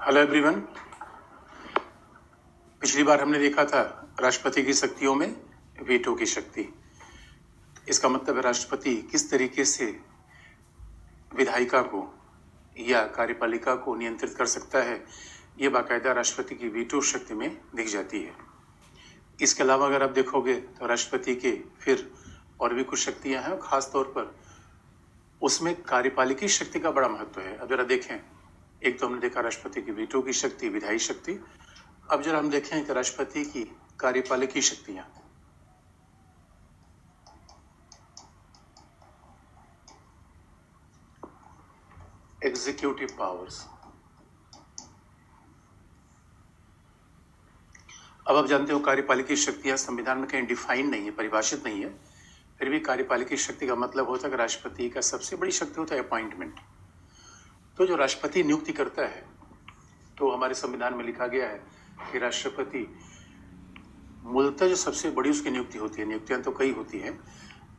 Hello everyone. पिछली बार हमने देखा था राष्ट्रपति की शक्तियों में वीटो की शक्ति। इसका मतलब है राष्ट्रपति किस तरीके से विधायिका को या कार्यपालिका को नियंत्रित कर सकता है, ये बाकायदा राष्ट्रपति की वीटो शक्ति में दिख जाती है। इसके अलावा अगर आप देखोगे तो राष्ट्रपति के फिर और भी कुछ शक्तियां हैं और खास तौर पर उसमें कार्यपालिकी शक्ति का बड़ा महत्व है। अब जरा देखें, एक तो हमने देखा राष्ट्रपति की वीटो की शक्ति, विधायी शक्ति। अब जरा हम देखें कि राष्ट्रपति की कार्यपालिकी शक्तियां। Executive powers. अब आप जानते हो कार्यपालिकी शक्तियां संविधान में कहीं डिफाइन नहीं है, परिभाषित नहीं है। फिर भी कार्यपालिकी शक्ति का मतलब होता है कि राष्ट्रपति का सबसे बड़ी शक्ति होता है अपॉइंटमेंट। तो जो राष्ट्रपति नियुक्ति करता है, तो हमारे संविधान में लिखा गया है कि राष्ट्रपति मूलतः जो सबसे बड़ी उसकी नियुक्ति होती है, नियुक्तियां तो कई होती हैं,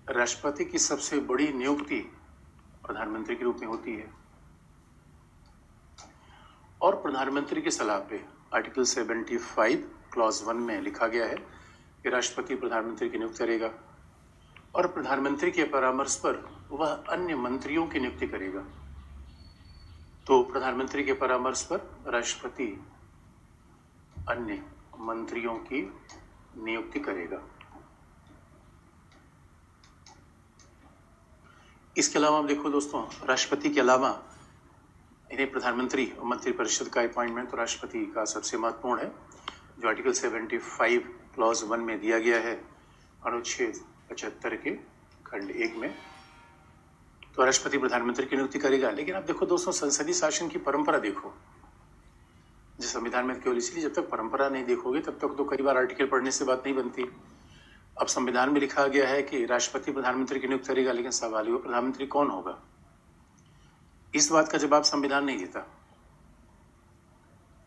राष्ट्रपति की सबसे बड़ी नियुक्ति प्रधानमंत्री के रूप में होती है। और प्रधानमंत्री की सलाह पे आर्टिकल 75 क्लॉज 1 में लिखा गया है कि राष्ट्रपति प्रधानमंत्री की नियुक्ति करेगा और प्रधानमंत्री के परामर्श पर वह अन्य मंत्रियों की नियुक्ति करेगा। तो प्रधानमंत्री के परामर्श पर राष्ट्रपति अन्य मंत्रियों की नियुक्ति करेगा। इसके अलावा आप देखो दोस्तों, राष्ट्रपति के अलावा इन्हें प्रधानमंत्री और मंत्रिपरिषद का अपॉइंटमेंट तो राष्ट्रपति का सबसे महत्वपूर्ण है, जो आर्टिकल 75 क्लॉज 1 में दिया गया है, अनुच्छेद 75 के खंड 1 में। तो राष्ट्रपति प्रधानमंत्री की नियुक्ति करेगा। लेकिन आप देखो दोस्तों, संसदीय शासन की परंपरा देखो। जिस संविधान में केवल इसलिए जब तक परंपरा नहीं देखोगे तब तक तो कई बार आर्टिकल पढ़ने से बात नहीं बनती। अब संविधान में लिखा गया है कि राष्ट्रपति प्रधानमंत्री की नियुक्ति करेगा, लेकिन सवाल ये प्रधानमंत्री कौन होगा, इस बात का जवाब संविधान नहीं देता।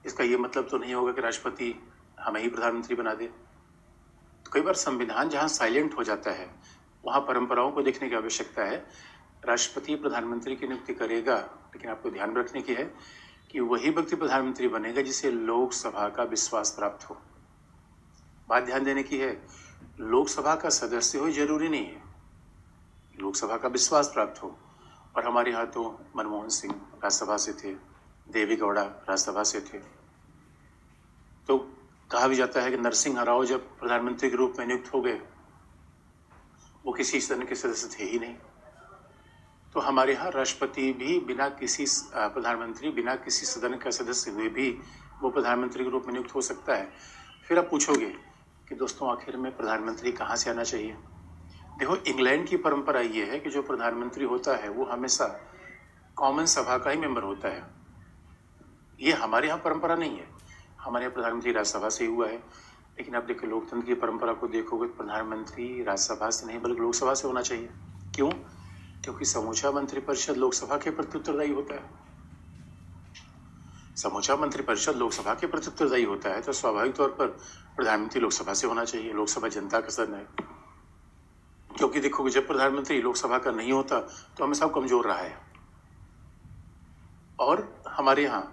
इसका ये मतलब तो नहीं होगा कि राष्ट्रपति हमें ही प्रधानमंत्री बना दे। तो कई बार संविधान जहां साइलेंट हो जाता है वहां परंपराओं को देखने की आवश्यकता है। राष्ट्रपति प्रधानमंत्री की नियुक्ति करेगा, लेकिन आपको ध्यान रखने की है कि वही व्यक्ति प्रधानमंत्री बनेगा जिसे लोकसभा का विश्वास प्राप्त हो। बात ध्यान देने की है, लोकसभा का सदस्य हो जरूरी नहीं है, लोकसभा का विश्वास प्राप्त हो। और हमारे यहाँ तो मनमोहन सिंह राज्यसभा से थे, देवी गौड़ा राज्यसभा से थे। तो कहा भी जाता है कि नरसिंह राव जब प्रधानमंत्री के रूप में नियुक्त हो गए, वो किसी सदन के सदस्य थे ही नहीं। तो हमारे यहाँ राष्ट्रपति भी बिना किसी प्रधानमंत्री बिना किसी सदन का सदस्य हुए भी वो प्रधानमंत्री के रूप में नियुक्त हो सकता है। फिर आप पूछोगे कि दोस्तों आखिर में प्रधानमंत्री कहाँ से आना चाहिए। देखो, इंग्लैंड की परंपरा ये है कि जो प्रधानमंत्री होता है वो हमेशा कॉमन सभा का ही मेंबर होता है। ये हमारे यहाँ परंपरा नहीं है। हमारे यहाँ प्रधानमंत्री राज्यसभा से हुआ है, लेकिन आप देखो लोकतंत्र की परंपरा को देखोगे, प्रधानमंत्री राज्यसभा से नहीं बल्कि लोकसभा से होना चाहिए। क्यों? क्योंकि समूचा मंत्रिपरिषद लोकसभा के प्रति उत्तरदायी होता है। समूचा मंत्रिपरिषद लोकसभा के प्रति उत्तरदायी होता है, तो स्वाभाविक तौर पर प्रधानमंत्री लोकसभा से होना चाहिए। लोकसभा जनता का सदन है। क्योंकि देखोगे जब प्रधानमंत्री लोकसभा का नहीं होता तो हमेशा कमजोर रहा है। और हमारे यहाँ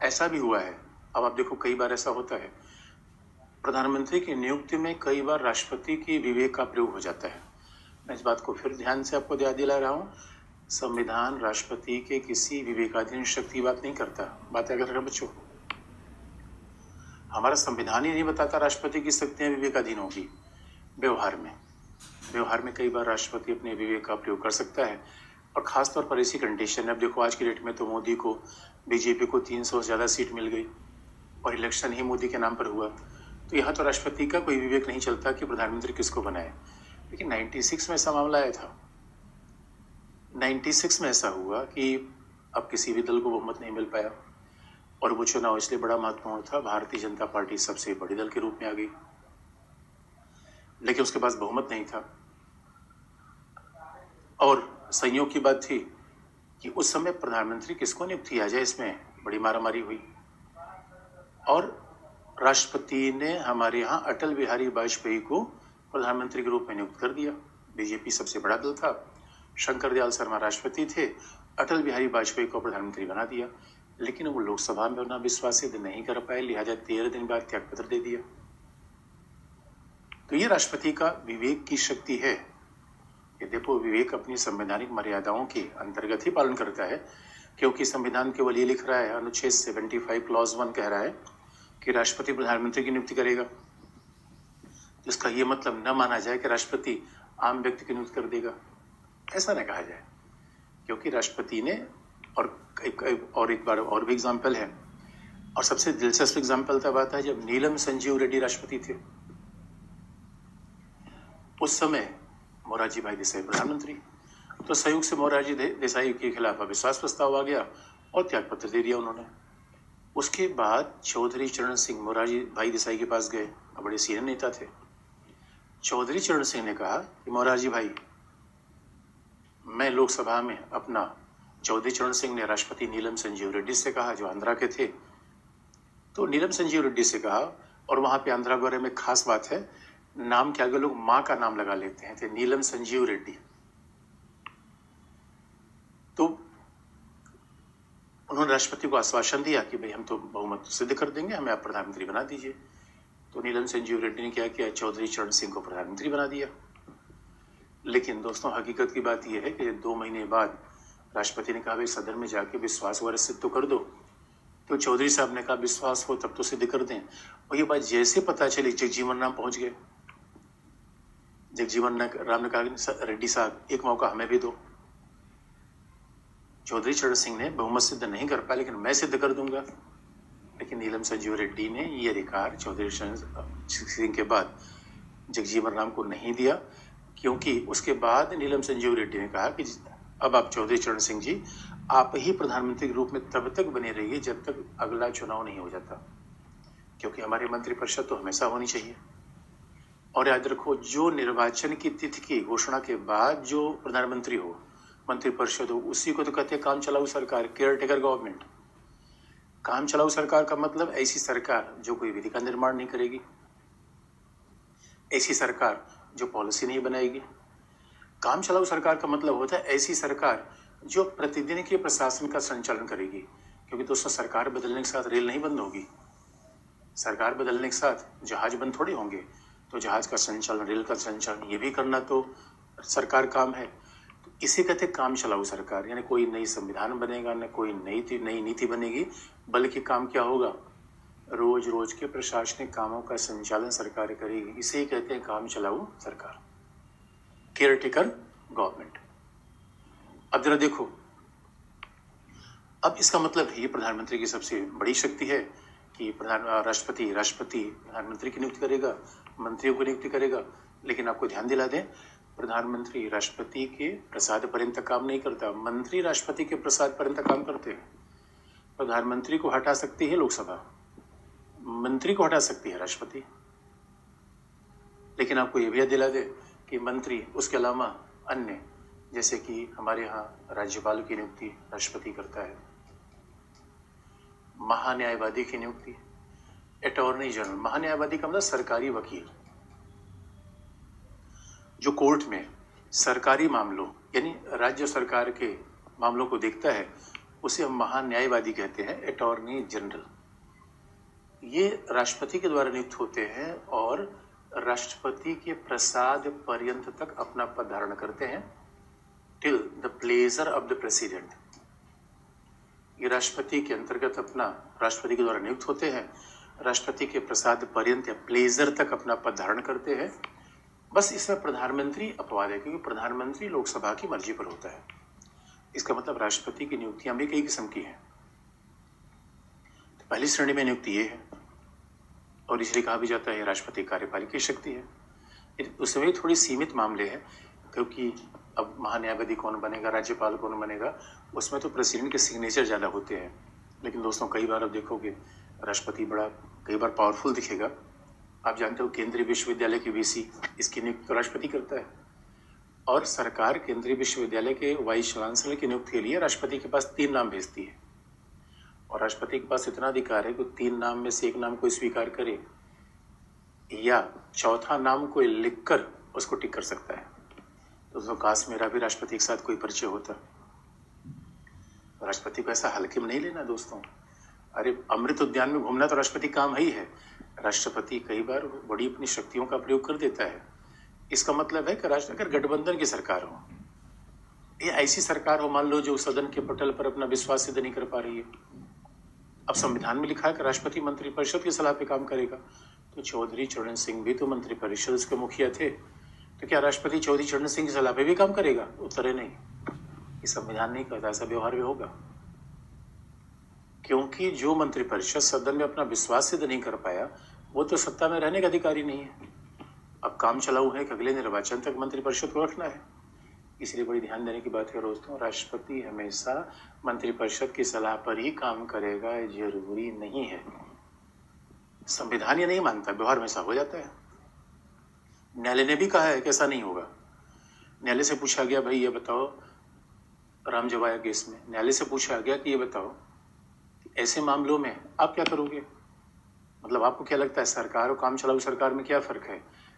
ऐसा भी हुआ है। अब आप देखो, कई बार ऐसा होता है प्रधानमंत्री की नियुक्ति में कई बार राष्ट्रपति की विवेक का प्रयोग हो जाता है। मैं इस बात को फिर ध्यान से आपको याद दिला रहा हूँ, संविधान राष्ट्रपति के किसी विवेकाधीन शक्ति की बात नहीं करता। बात याद रखना बच्चों, हमारा संविधान ही नहीं बताता राष्ट्रपति की शक्तियां विवेकाधीन होगी। व्यवहार में कई बार राष्ट्रपति अपने विवेक का प्रयोग कर सकता है, और खास तौर पर इसी कंडीशन में। अब देखो, आज की डेट में तो मोदी को, बीजेपी को 300 से ज्यादा सीट मिल गई और इलेक्शन ही मोदी के नाम पर हुआ। तो यहाँ तो राष्ट्रपति का कोई विवेक नहीं चलता कि प्रधानमंत्री किसको बनाए। लेकिन 96 में ऐसा मामला आया था। 96 में ऐसा हुआ कि अब किसी भी दल को बहुमत नहीं मिल पाया, और वो चुनाव इसलिए बड़ा महत्वपूर्ण था, भारतीय जनता पार्टी सबसे बड़ी दल के रूप में आ गई, लेकिन उसके पास बहुमत नहीं था। और संयोग की बात थी कि उस समय प्रधानमंत्री किसको नियुक्त किया जाए, इसमें बड़ी मारामारी हुई। और राष्ट्रपति ने हमारे यहाँ अटल बिहारी वाजपेयी को प्रधानमंत्री के रूप में नियुक्त कर दिया। बीजेपी सबसे बड़ा दल था, शंकर दयाल शर्मा राष्ट्रपति थे, अटल बिहारी वाजपेयी को प्रधानमंत्री बना दिया। लेकिन वो लोकसभा में अपना विश्वास सिद्ध नहीं कर पाए, लिहाजा 13 दिन बाद त्यागपत्र दे दिया। तो ये राष्ट्रपति का विवेक की शक्ति है। ये देखो, विवेक अपनी संवैधानिक मर्यादाओं के अंतर्गत ही पालन करता है, क्योंकि संविधान केवल ये लिख रहा है, अनुच्छेद 75 क्लॉज 1 कह रहा है कि राष्ट्रपति प्रधानमंत्री की नियुक्ति करेगा। तो इसका ये मतलब न माना जाए कि राष्ट्रपति आम व्यक्ति की नियुक्ति कर देगा, ऐसा न कहा जाए, क्योंकि राष्ट्रपति ने और एक बार और भी एग्जाम्पल है, और सबसे दिलचस्प एग्जाम्पल तब आता है जब नीलम संजीव रेड्डी राष्ट्रपति थे। उस समय मोरारजी भाई देसाई प्रधानमंत्री, तो संयोग से मोरारजी देसाई के खिलाफ अविश्वास प्रस्ताव आ गया और त्यागपत्र दे दिया उन्होंने। उसके बाद चौधरी चरण सिंह मोरारजी भाई देसाई के पास गए, बड़े सीनियर नेता थे। चौधरी चरण सिंह ने कहा कि मोरारजी भाई, मैं लोकसभा में अपना, चौधरी चरण सिंह ने राष्ट्रपति नीलम संजीव रेड्डी से कहा, जो आंध्रा के थे, तो नीलम संजीव रेड्डी से कहा, और वहां पे आंध्रा गौरव में खास बात है, नाम के आगे लोग मां का नाम लगा लेते हैं, थे नीलम संजीव रेड्डी। तो उन्होंने राष्ट्रपति को आश्वासन दिया कि भाई हम तो बहुमत सिद्ध कर देंगे, हमें आप प्रधानमंत्री बना दीजिए। तो नीलम संजीव रेड्डी ने क्या किया, चौधरी चरण सिंह को प्रधानमंत्री बना दिया। लेकिन दोस्तों, हकीकत की बात यह है कि 2 महीने बाद राष्ट्रपति ने कहा, भाई सदन में जाके विश्वास वगैरह सिद्ध तो कर दो। तो चौधरी साहब ने कहा, विश्वास हो तब तो सिद्ध कर दें। और ये बात जैसे पता चली, जगजीवन राम पहुंच गए। जगजीवन राम ने कहा, रेड्डी साहब एक मौका हमें भी दो। चौधरी चरण सिंह ने बहुमत सिद्ध नहीं कर पाया, लेकिन मैं सिद्ध कर दूंगा। लेकिन नीलम संजीव रेड्डी ने ये अधिकार चौधरी चरण सिंह के बाद जगजीवन राम को नहीं दिया, क्योंकि उसके बाद नीलम संजीव रेड्डी ने कहा कि अब आप चौधरी चरण सिंह जी, आप ही प्रधानमंत्री के रूप में तब तक बने रहिए जब तक अगला चुनाव नहीं हो जाता, क्योंकि हमारी मंत्रिपरिषद तो हमेशा होनी चाहिए। और याद रखो, जो निर्वाचन की तिथि की घोषणा के बाद जो प्रधानमंत्री हो, मंत्रिपरिषद हो, उसी को तो कहते हैं काम चलाऊ सरकार, केयर टेकर गवर्नमेंट। काम चलाऊ सरकार का मतलब ऐसी सरकार जो कोई विधि का निर्माण नहीं करेगी, ऐसी सरकार जो पॉलिसी नहीं बनाएगी। काम चलाऊ सरकार का मतलब होता है ऐसी सरकार जो प्रतिदिन के प्रशासन का संचालन करेगी, क्योंकि दोस्तों, सरकार बदलने के साथ रेल नहीं बंद होगी, सरकार बदलने के साथ जहाज बंद थोड़ी होंगे। तो जहाज का संचालन, रेल का संचालन, ये भी करना तो सरकार काम है। तो इसे कहते काम चलाऊ सरकार, यानी कोई नई संविधान बनेगा, न कोई नई नीति बनेगी, बल्कि काम क्या होगा, रोज रोज के प्रशासनिक कामों का संचालन सरकार करेगी। इसे ही कहते हैं काम चलाऊ सरकार, केयर टेकर गवर्नमेंट। अब जरा देखो, अब इसका मतलब ये प्रधानमंत्री की सबसे बड़ी शक्ति है कि राष्ट्रपति प्रधानमंत्री की नियुक्ति करेगा, मंत्रियों को नियुक्ति करेगा। लेकिन आपको ध्यान दिला दें, प्रधानमंत्री राष्ट्रपति के प्रसाद पर्यंत काम नहीं करता, मंत्री राष्ट्रपति के प्रसाद पर्यंत काम करते हैं। प्रधानमंत्री को हटा सकती है लोकसभा, मंत्री को हटा सकती है राष्ट्रपति। लेकिन आपको यह भी याद दिला दे कि मंत्री, उसके अलावा अन्य, जैसे कि हमारे यहाँ राज्यपाल की नियुक्ति राष्ट्रपति करता है, महान्यायवादी की नियुक्ति, अटॉर्नी जनरल, महान्यायवादी का मतलब सरकारी वकील, जो कोर्ट में सरकारी मामलों यानी राज्य सरकार के मामलों को देखता है, उसे हम महान्यायवादी कहते हैं, अटॉर्नी जनरल। ये राष्ट्रपति के द्वारा नियुक्त होते हैं और राष्ट्रपति के प्रसाद पर्यंत तक अपना पद धारण करते हैं, till the pleasure of the president. ये राष्ट्रपति के अंतर्गत अपना, राष्ट्रपति के द्वारा नियुक्त होते हैं, राष्ट्रपति के प्रसाद पर्यंत या प्लेजर तक अपना पद धारण करते हैं। बस इसमें प्रधानमंत्री अपवाद है, क्योंकि प्रधानमंत्री लोकसभा की मर्जी पर होता है। इसका मतलब राष्ट्रपति की नियुक्तियां भी कई किस्म की हैं। तो पहली श्रेणी में नियुक्ति ये है, और इसलिए कहा भी जाता है राष्ट्रपति कार्यपालिका शक्ति है। उसमें थोड़ी सीमित मामले हैं, क्योंकि अब महान्यायवादी कौन बनेगा, राज्यपाल कौन बनेगा, उसमें तो प्रेसिडेंट के सिग्नेचर ज़्यादा होते हैं। लेकिन दोस्तों, कई बार अब देखोगे राष्ट्रपति बड़ा कई बार पावरफुल दिखेगा। आप जानते हो केंद्रीय विश्वविद्यालय की वीसी, इसकी नियुक्ति तो राष्ट्रपति करता है, और सरकार केंद्रीय विश्वविद्यालय के वाइस चांसलर की नियुक्ति के लिए राष्ट्रपति के पास 3 नाम भेजती है, और राष्ट्रपति के पास इतना अधिकार है कि 3 नाम में से एक नाम को स्वीकार करे या चौथा नाम को लिखकर उसको टिक कर सकता है। तो काश मेरा भी राष्ट्रपति के साथ कोई परिचय होता। राष्ट्रपति को ऐसा हल्के में नहीं लेना दोस्तों। अरे अमृत उद्यान में घूमना तो राष्ट्रपति काम ही है। राष्ट्रपति कई बार बड़ी अपनी शक्तियों का प्रयोग कर देता है। इसका मतलब है कि अगर गठबंधन की सरकार हो या ऐसी सरकार हो मान लो जो सदन के पटल पर अपना विश्वास सिद्ध नहीं कर पा रही है। अब संविधान में लिखा है कि राष्ट्रपति मंत्रिपरिषद की सलाह पे काम करेगा, तो चौधरी चरण सिंह भी तो मंत्रिपरिषद के मुखिया थे, तो क्या राष्ट्रपति चौधरी चरण सिंह की सलाह पे भी काम करेगा? उत्तर है नहीं। ये संविधान नहीं कहता, ऐसा व्यवहार में होगा, क्योंकि जो मंत्रिपरिषद सदन में अपना विश्वास सिद्ध नहीं कर पाया वो तो सत्ता में रहने का अधिकारी नहीं है। अब काम चलाऊ है कि अगले निर्वाचन तक मंत्रिपरिषद को रखना है। इसलिए बड़ी ध्यान देने की बात है दोस्तों, राष्ट्रपति हमेशा मंत्रिपरिषद की सलाह पर ही काम करेगा जरूरी नहीं है। संविधान ये नहीं मानता, व्यवहार में ऐसा हो जाता है। न्यायालय ने भी कहा है कि ऐसा नहीं होगा। न्यायालय से पूछा गया, भाई ये बताओ, राम जवाया केस में न्यायालय से पूछा गया कि ये बताओ ऐसे मामलों में आप क्या करोगे, मतलब आपको क्या लगता है सरकार और काम चलाऊ सरकार में क्या फर्क है?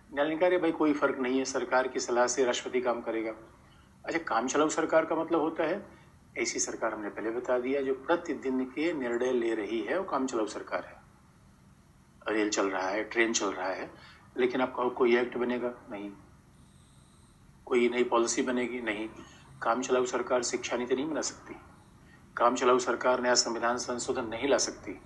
न्यायालय ने कहा भाई कोई फर्क नहीं है, सरकार की सलाह से राष्ट्रपति काम करेगा। अच्छा, काम चलाऊ सरकार का मतलब होता है ऐसी सरकार, हमने पहले बता दिया, जो प्रतिदिन के निर्णय ले रही है वो काम चलाऊ सरकार है। रेल चल रहा है, ट्रेन चल रहा है, लेकिन आप कहो कोई एक्ट बनेगा नहीं, कोई नई पॉलिसी बनेगी नहीं। काम चलाऊ सरकार शिक्षा नीति नहीं बना सकती, काम चलाऊ सरकार नया संविधान संशोधन नहीं ला सकती।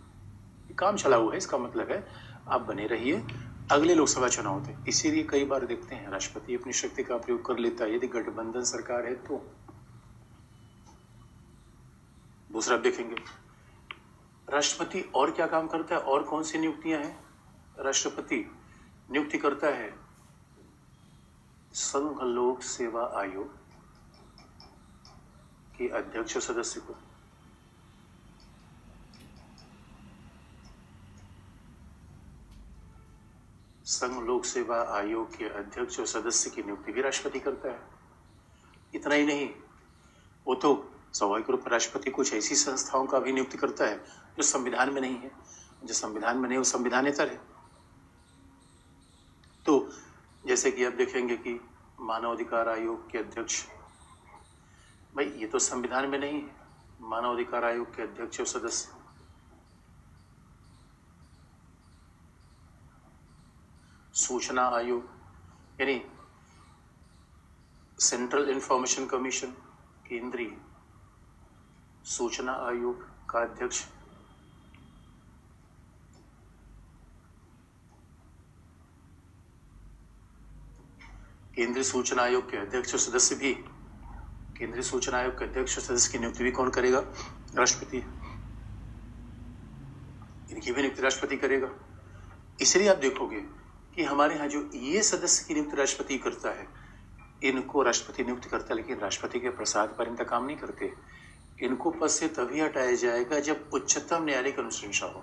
काम चलाऊ है, इसका मतलब है आप बने रहिए अगले लोकसभा चुनाव थे। इसीलिए कई बार देखते हैं राष्ट्रपति अपनी शक्ति का प्रयोग कर लेता है यदि गठबंधन सरकार है तो। दूसरा देखेंगे राष्ट्रपति और क्या काम करता है, और कौन सी नियुक्तियां हैं। राष्ट्रपति नियुक्ति करता है संघ लोक सेवा आयोग के अध्यक्ष सदस्य को, संघ लोक सेवा आयोग के अध्यक्ष और सदस्य की नियुक्ति भी राष्ट्रपति करता है। इतना ही नहीं, वो तो स्वाभाविक रूप से राष्ट्रपति कुछ ऐसी संस्थाओं का भी नियुक्ति करता है जो संविधान में नहीं है। जो संविधान में नहीं वो संविधानेतर है। तो जैसे कि आप देखेंगे कि मानव अधिकार आयोग के अध्यक्ष, भाई ये तो संविधान में नहीं है, मानव अधिकार आयोग के अध्यक्ष और सदस्य। सूचना आयोग यानी सेंट्रल इंफॉर्मेशन कमीशन, केंद्रीय सूचना आयोग का अध्यक्ष। केंद्रीय सूचना आयोग के अध्यक्ष और सदस्य भी, केंद्रीय सूचना आयोग के अध्यक्ष और सदस्य की नियुक्ति भी कौन करेगा? राष्ट्रपति। इनकी भी नियुक्ति राष्ट्रपति करेगा। इसलिए आप देखोगे कि हमारे यहाँ जो ये सदस्य की नियुक्ति राष्ट्रपति करता है, इनको राष्ट्रपति नियुक्त करता है, लेकिन राष्ट्रपति के प्रसाद पर इनका काम नहीं करते। इनको पद से तभी हटाया जाएगा जब उच्चतम न्यायालय की अनुशंसा हो।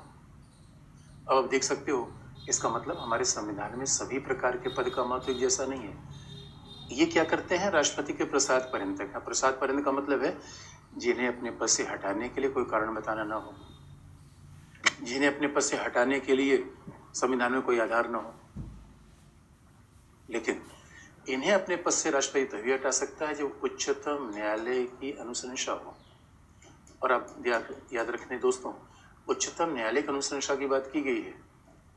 अब आप देख सकते हो, इसका मतलब हमारे संविधान में सभी प्रकार के पद का महत्व एक जैसा नहीं है। ये क्या करते हैं? राष्ट्रपति के प्रसाद पर्यंत तक। प्रसाद पर्यंत का मतलब है जिन्हें अपने पद से हटाने के लिए कोई कारण बताना ना हो, जिन्हें अपने पद से हटाने के लिए संविधान में कोई आधार ना हो। लेकिन इन्हें अपने पद से राष्ट्रपति तभी हटा सकता है जब उच्चतम न्यायालय की अनुशंसा हो। और आप याद रखने दोस्तों, उच्चतम न्यायालय की अनुशंसा की बात की गई है।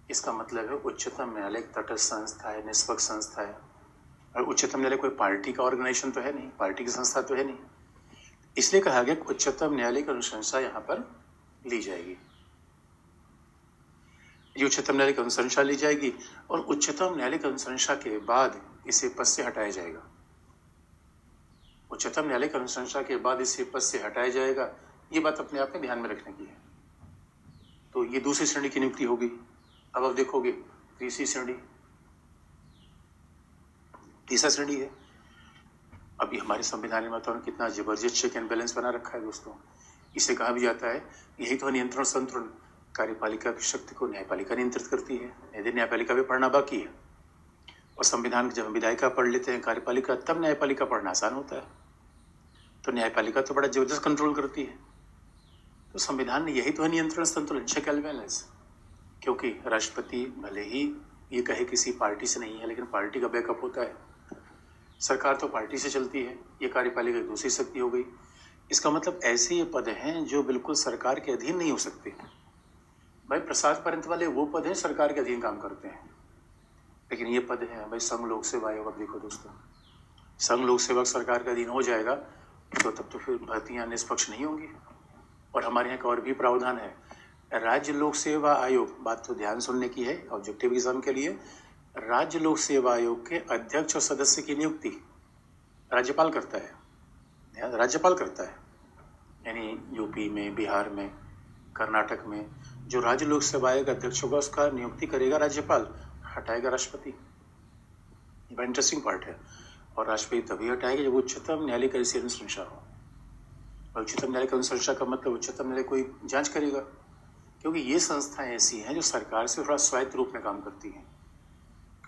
इसका मतलब है उच्चतम न्यायालय एक तटस्थ संस्था है, निष्पक्ष संस्था है। और उच्चतम न्यायालय कोई पार्टी का ऑर्गेनाइजेशन तो है नहीं, पार्टी की संस्था तो है नहीं। इसलिए कहा गया उच्चतम न्यायालय की अनुशंसा यहाँ पर ली जाएगी। ये उच्चतम न्यायालय की अनुशंसा ली जाएगी और उच्चतम न्यायालय की अनुशंसा के बाद इसे पद से हटाया जाएगा। उच्चतम न्यायालय की अनुशंसा के बाद इसे पद से हटाया जाएगा। ये बात अपने आप में ध्यान में रखने की है। तो ये दूसरी श्रेणी की नियुक्ति होगी। अब आप देखोगे तीसरी श्रेणी, तीसरा श्रेणी है। अभी हमारे संविधान में तो कितना जबरदस्त चेक एंड बैलेंस बना रखा है दोस्तों। इसे कहा भी जाता है यही तो नियंत्रण संतुलन। कार्यपालिका की शक्ति को न्यायपालिका नियंत्रित करती है। यदि न्यायपालिका भी पढ़ना बाकी है और संविधान जब हम विधायिका पढ़ लेते हैं कार्यपालिका, तब न्यायपालिका पढ़ना आसान होता है। तो न्यायपालिका तो बड़ा जबरदस्त कंट्रोल करती है। तो संविधान ने यही तो है नियंत्रण संतुलन, चेक एंड बैलेंस। क्योंकि राष्ट्रपति भले ही ये कहे किसी पार्टी से नहीं है, लेकिन पार्टी का बैकअप होता है। सरकार तो पार्टी से चलती है, ये कार्यपालिका की दूसरी शक्ति हो गई। इसका मतलब ऐसे ये पद हैं जो बिल्कुल सरकार के अधीन नहीं हो सकते। भाई प्रसाद पर्यंत वाले वो पद हैं सरकार के अधीन काम करते हैं, लेकिन ये पद है भाई संघ लोक सेवा आयोग। अब देखो दोस्तों, संघ लोक सेवक सरकार के अधीन हो जाएगा तो तब तो फिर भर्तियां निष्पक्ष नहीं होंगी। और हमारे यहाँ का और भी प्रावधान है, राज्य लोक सेवा आयोग, बात तो ध्यान सुनने की है ऑब्जेक्टिव एग्जाम के लिए, राज्य लोक सेवा आयोग के अध्यक्ष और सदस्य की नियुक्ति राज्यपाल करता है। राज्यपाल करता है, यानी यूपी में, बिहार में, कर्नाटक में जो राज्य लोक सेवा आयोग अध्यक्ष होगा उसका नियुक्ति करेगा राज्यपाल, हटाएगा राष्ट्रपति। बड़ा इंटरेस्टिंग पार्ट है। और राष्ट्रपति तभी हटाएगा जब उच्चतम न्यायालय का ऐसी अनुशंसा हो। और उच्चतम न्यायालय की अनुशंसा का मतलब उच्चतम न्यायालय कोई जांच करेगा, क्योंकि ये संस्थाएं ऐसी हैं जो सरकार से थोड़ा स्वायत्त रूप में काम करती हैं।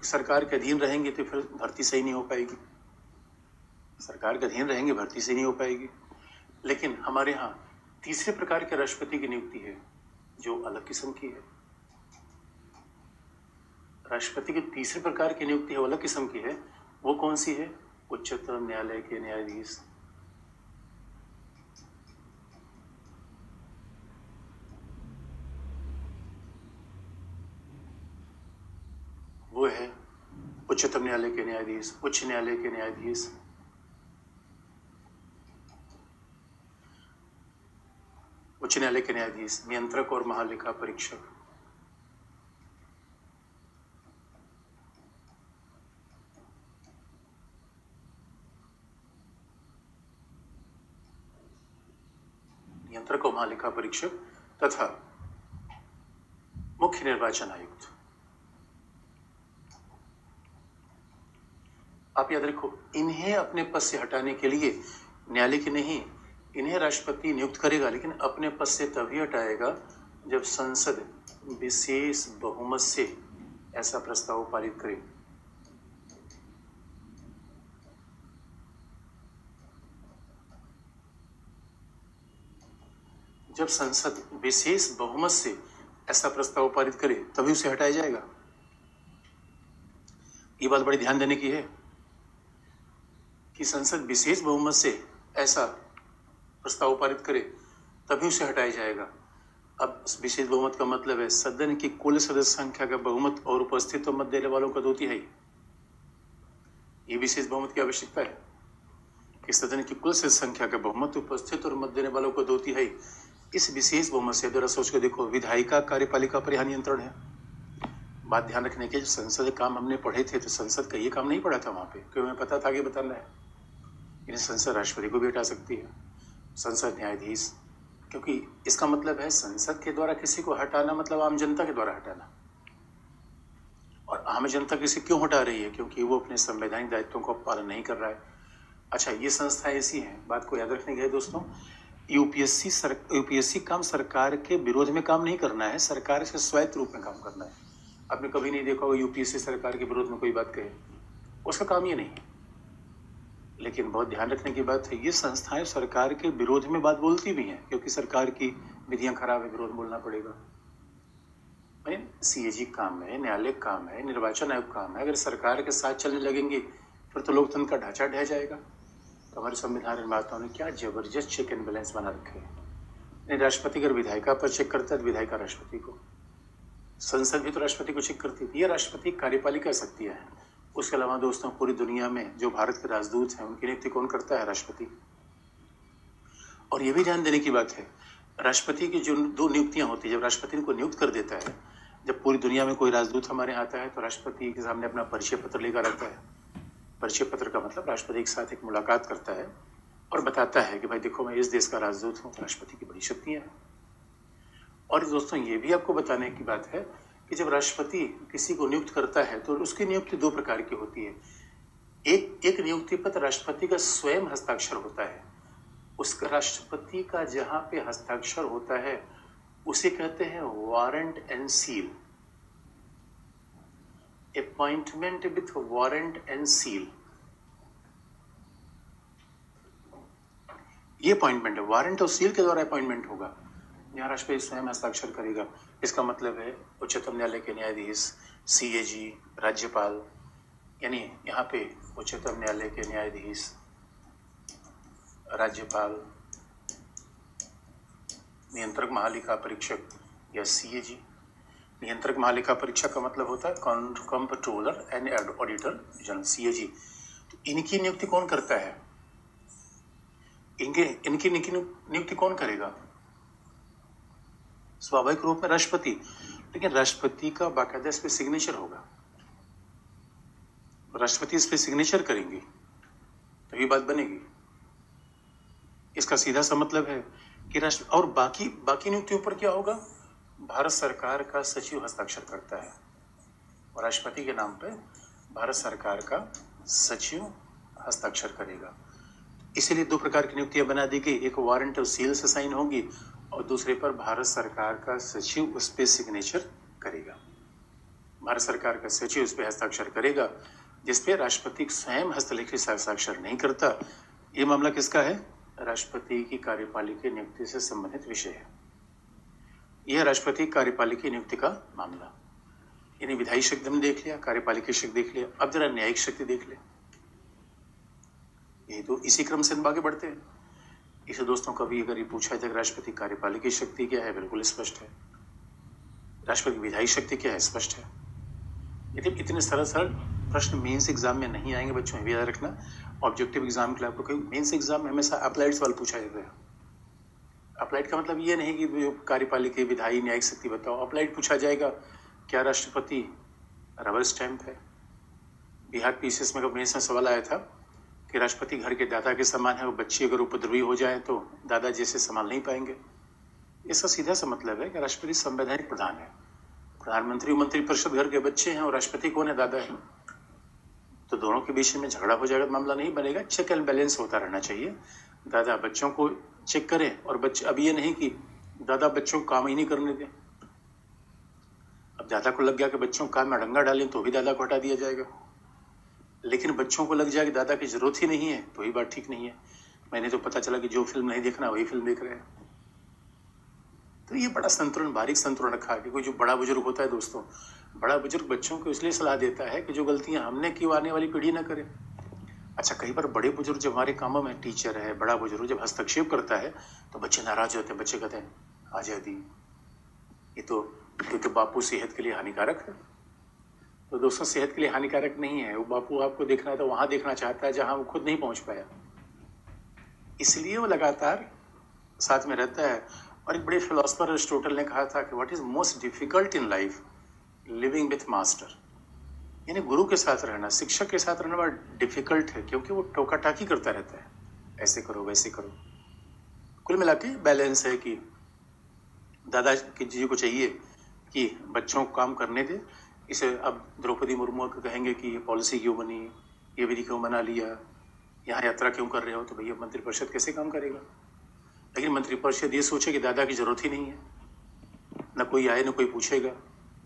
सरकार के अधीन रहेंगे तो फिर भर्ती सही नहीं हो पाएगी, सरकार के अधीन रहेंगे भर्ती सही नहीं हो पाएगी। लेकिन हमारे यहाँ तीसरे प्रकार के राष्ट्रपति की नियुक्ति है जो अलग किस्म की है। राष्ट्रपति की तीसरे प्रकार की नियुक्ति है, अलग किस्म की है। वो कौन सी है? उच्चतम न्यायालय के न्यायाधीश। वो है उच्चतम न्यायालय के न्यायाधीश, उच्च न्यायालय के न्यायाधीश, उच्च न्यायालय के न्यायाधीश, नियंत्रक और महालेखा परीक्षक। नियंत्रक और महालेखा परीक्षक तथा मुख्य निर्वाचन आयुक्त। आप याद रखो, इन्हें अपने पद से हटाने के लिए न्यायालय की नहीं, इन्हें राष्ट्रपति नियुक्त करेगा, लेकिन अपने पद से तभी हटाएगा जब संसद विशेष बहुमत से ऐसा प्रस्ताव पारित करे। जब संसद विशेष बहुमत से ऐसा प्रस्ताव पारित करे तभी उसे हटाया जाएगा। ये बात बड़ी ध्यान देने की है कि संसद विशेष बहुमत से ऐसा प्रस्ताव पारित करे तभी उसे हटाया जाएगा। अब विशेष बहुमत का मतलब है सदन की कुल सदस्य संख्या का बहुमत और उपस्थित मत देने वालों का 2/3। ये विशेष बहुमत की आवश्यकता है कि सदन की कुल सदस्य संख्या का बहुमत, उपस्थित और मत देने वालों को 2/3। इस विशेष बहुमत से जरा सोच के देखो, विधायिका कार्यपालिका पर यहाँ नियंत्रण है। बात ध्यान रखने के, संसद काम हमने पढ़े थे तो संसद का ये काम नहीं पढ़ा था वहां पे, क्योंकि हमें पता था कि बताना है। इन्हें संसद राष्ट्रपति को भी हटा सकती है, संसद न्यायाधीश, क्योंकि इसका मतलब है संसद के द्वारा किसी को हटाना मतलब आम जनता के द्वारा हटाना। और आम जनता किसी क्यों हटा रही है? क्योंकि वो अपने संवैधानिक दायित्वों का पालन नहीं कर रहा है। अच्छा, ये संस्थाएं ऐसी हैं, बात को याद रखने के दोस्तों, यूपीएससी काम सरकार के विरोध में काम नहीं करना है, सरकार से स्वायत्त रूप में काम करना है। आपने कभी नहीं देखा होगा यूपीएससी सरकार के विरोध में कोई बात कहे, उसका काम ये नहीं है। लेकिन बहुत ध्यान रखने की बात है, ये संस्थाएं सरकार के विरोध में बात बोलती भी हैं, क्योंकि सरकार की विधियां खराब है, विरोध बोलना पड़ेगा। सीएजी काम है, न्यायालय काम है, निर्वाचन आयोग काम है। अगर सरकार के साथ चलने लगेंगे फिर तो लोकतंत्र का ढांचा ढह जाएगा। तो हमारे संविधान निर्माताओं ने क्या जबरदस्त चेक एंड बैलेंस बना रखे हैं। राष्ट्रपति अगर विधायिका पर चेक करता है तो विधायिका राष्ट्रपति को, संसद भी तो राष्ट्रपति को चेक करती थी। ये राष्ट्रपति कार्यपालिका शक्तियां हैं। उसके अलावा दोस्तों, पूरी दुनिया में जो भारत के राजदूत हैं उनकी नियुक्ति कौन करता है? राष्ट्रपति। और ये भी ध्यान देने की बात है, राष्ट्रपति की जो 2 नियुक्तियां होती है, जब राष्ट्रपति इनको नियुक्त कर देता है, जब पूरी दुनिया में कोई राजदूत हमारे यहाँ आता है तो राष्ट्रपति के सामने अपना परिचय पत्र लेकर आता है। परिचय पत्र का मतलब राष्ट्रपति के साथ एक मुलाकात करता है और बताता है कि भाई देखो, मैं इस देश का राजदूत हूँ। राष्ट्रपति की बड़ी शक्तियां हैं। और दोस्तों, ये भी आपको बताने की बात है कि जब राष्ट्रपति किसी को नियुक्त करता है तो उसकी नियुक्ति 2 प्रकार की होती है। एक नियुक्ति पत्र राष्ट्रपति का स्वयं हस्ताक्षर होता है। उसका राष्ट्रपति का जहां पे हस्ताक्षर होता है उसे कहते हैं warrant and seal, appointment with warrant and seal. ये अपॉइंटमेंट है, वारंट और सील के द्वारा अपॉइंटमेंट होगा। यहाँ राष्ट्रपति स्वयं हस्ताक्षर करेगा। इसका मतलब है उच्चतम न्यायालय के न्यायाधीश, सीएजी, राज्यपाल, यानी यहाँ पे उच्चतम न्यायालय के न्यायाधीश, राज्यपाल, नियंत्रक महालेखा परीक्षक या सीएजी। नियंत्रक महालेखा परीक्षक का मतलब होता है controller and auditor general, CAG. तो इनकी नियुक्ति कौन करता है? इनकी नियुक्ति कौन करेगा? स्वाभाविक रूप में राष्ट्रपति, लेकिन राष्ट्रपति का बाकायदा इस पे सिग्नेचर होगा, राष्ट्रपति इस पे सिग्नेचर करेंगे तभी बात बनेगी। इसका सीधा सा मतलब है कि राष्ट्र और बाकी नियुक्तियों पर क्या होगा? भारत सरकार का सचिव हस्ताक्षर करता है और राष्ट्रपति के नाम पे भारत सरकार का सचिव हस्ताक्षर करेगा। इसीलिए दो प्रकार की नियुक्तियां बना दी गई, एक वारंट और सील से साइन होगी और दूसरे पर भारत सरकार का सचिव उस पर सिग्नेचर करेगा। भारत सरकार का सचिव उस पर हस्ताक्षर करेगा, जिसपे राष्ट्रपति स्वयं हस्तलिखित हस्ताक्षर नहीं करता। ये मामला किसका है? राष्ट्रपति की कार्यपालिका नियुक्ति से संबंधित विषय है। यह राष्ट्रपति कार्यपालिका नियुक्ति का मामला। यानी विधायी शक्ति हमने देख लिया, कार्यपालिका शक्ति देख लिया, अब जरा न्यायिक शक्ति देख ले। ये तो इसी क्रम से हम आगे बढ़ते हैं। इसे दोस्तों कभी अगर ये पूछा जाए राष्ट्रपति कार्यपालिका शक्ति क्या है, बिल्कुल स्पष्ट है। राष्ट्रपति विधायी शक्ति क्या है, स्पष्ट है। यदि इतने सरल सरल प्रश्न मेंस एग्जाम में नहीं आएंगे बच्चों, ये याद रखना। ऑब्जेक्टिव एग्जाम के लिए आपको मेंस एग्जाम में हमेशा अप्लाइड सवाल पूछा जाता है। अप्लाइड का मतलब ये नहीं कि कार्यपालिका विधायी न्यायिक शक्ति बताओ। अप्लाइड पूछा जाएगा क्या राष्ट्रपति रबर स्टैंप है? बिहार पीसीएस में मेंस में सवाल आया था कि राष्ट्रपति घर के दादा के समान है, वो बच्ची अगर उपद्रवी हो जाए तो दादा जैसे संभाल नहीं पाएंगे। इसका सीधा सा मतलब है कि राष्ट्रपति संवैधानिक प्रधान है। प्रधानमंत्री मंत्रिपरिषद घर के बच्चे हैं और राष्ट्रपति कौन है? दादा है। तो दोनों के बीच में झगड़ा हो जाएगा तो मामला नहीं बनेगा। चेक एंड बैलेंस होता रहना चाहिए। दादा बच्चों को चेक करें और बच्चे, अब ये नहीं कि दादा बच्चों को काम ही नहीं करने दें। अब दादा को लग गया कि बच्चों को काम में अड़ंगा डालें तो भी दादा को हटा दिया जाएगा, लेकिन बच्चों को लग जाए कि दादा की जरूरत ही नहीं है तो ही बात ठीक नहीं है। मैंने तो पता चला कि जो फिल्म नहीं देखना वही फिल्म देख रहे हैं। तो ये बड़ा संतुलन, बारीक संतुलन रखा है कि कोई जो बड़ा बुजुर्ग होता है दोस्तों, बड़ा बुजुर्ग बच्चों को इसलिए सलाह देता है कि जो गलतियां हमने की वो आने वाली पीढ़ी ना करे। अच्छा, कई बार बड़े बुजुर्ग जब हमारे कामों में, टीचर है, बड़ा बुजुर्ग जब हस्तक्षेप करता है तो बच्चे नाराज होते हैं। बच्चे कहते हैं आजादी, ये तो क्योंकि बापू सेहत के लिए हानिकारक है। तो दोस्तों सेहत के लिए हानिकारक नहीं है, वो बापू आपको देखना है तो वहां देखना चाहता है जहां वो खुद नहीं पहुंच पाया, इसलिए वो लगातार साथ में रहता है। और एक बड़े फिलोसफर अरिस्टोटल ने कहा था कि what is most difficult in life, living with master. यानी गुरु के साथ रहना, शिक्षक के साथ रहना बड़ा डिफिकल्ट है, क्योंकि वो टोका टाकी करता रहता है, ऐसे करो वैसे करो। कुल मिला के बैलेंस है कि दादा जी को चाहिए कि बच्चों को काम करने दे। इसे अब द्रौपदी मुर्मू को कहेंगे कि ये पॉलिसी क्यों बनी, ये विधि क्यों बना लिया, यहाँ यात्रा क्यों कर रहे हो, तो भैया मंत्रिपरिषद कैसे काम करेगा? लेकिन मंत्रिपरिषद ये सोचे कि दादा की जरूरत ही नहीं है, न कोई आए न कोई पूछेगा,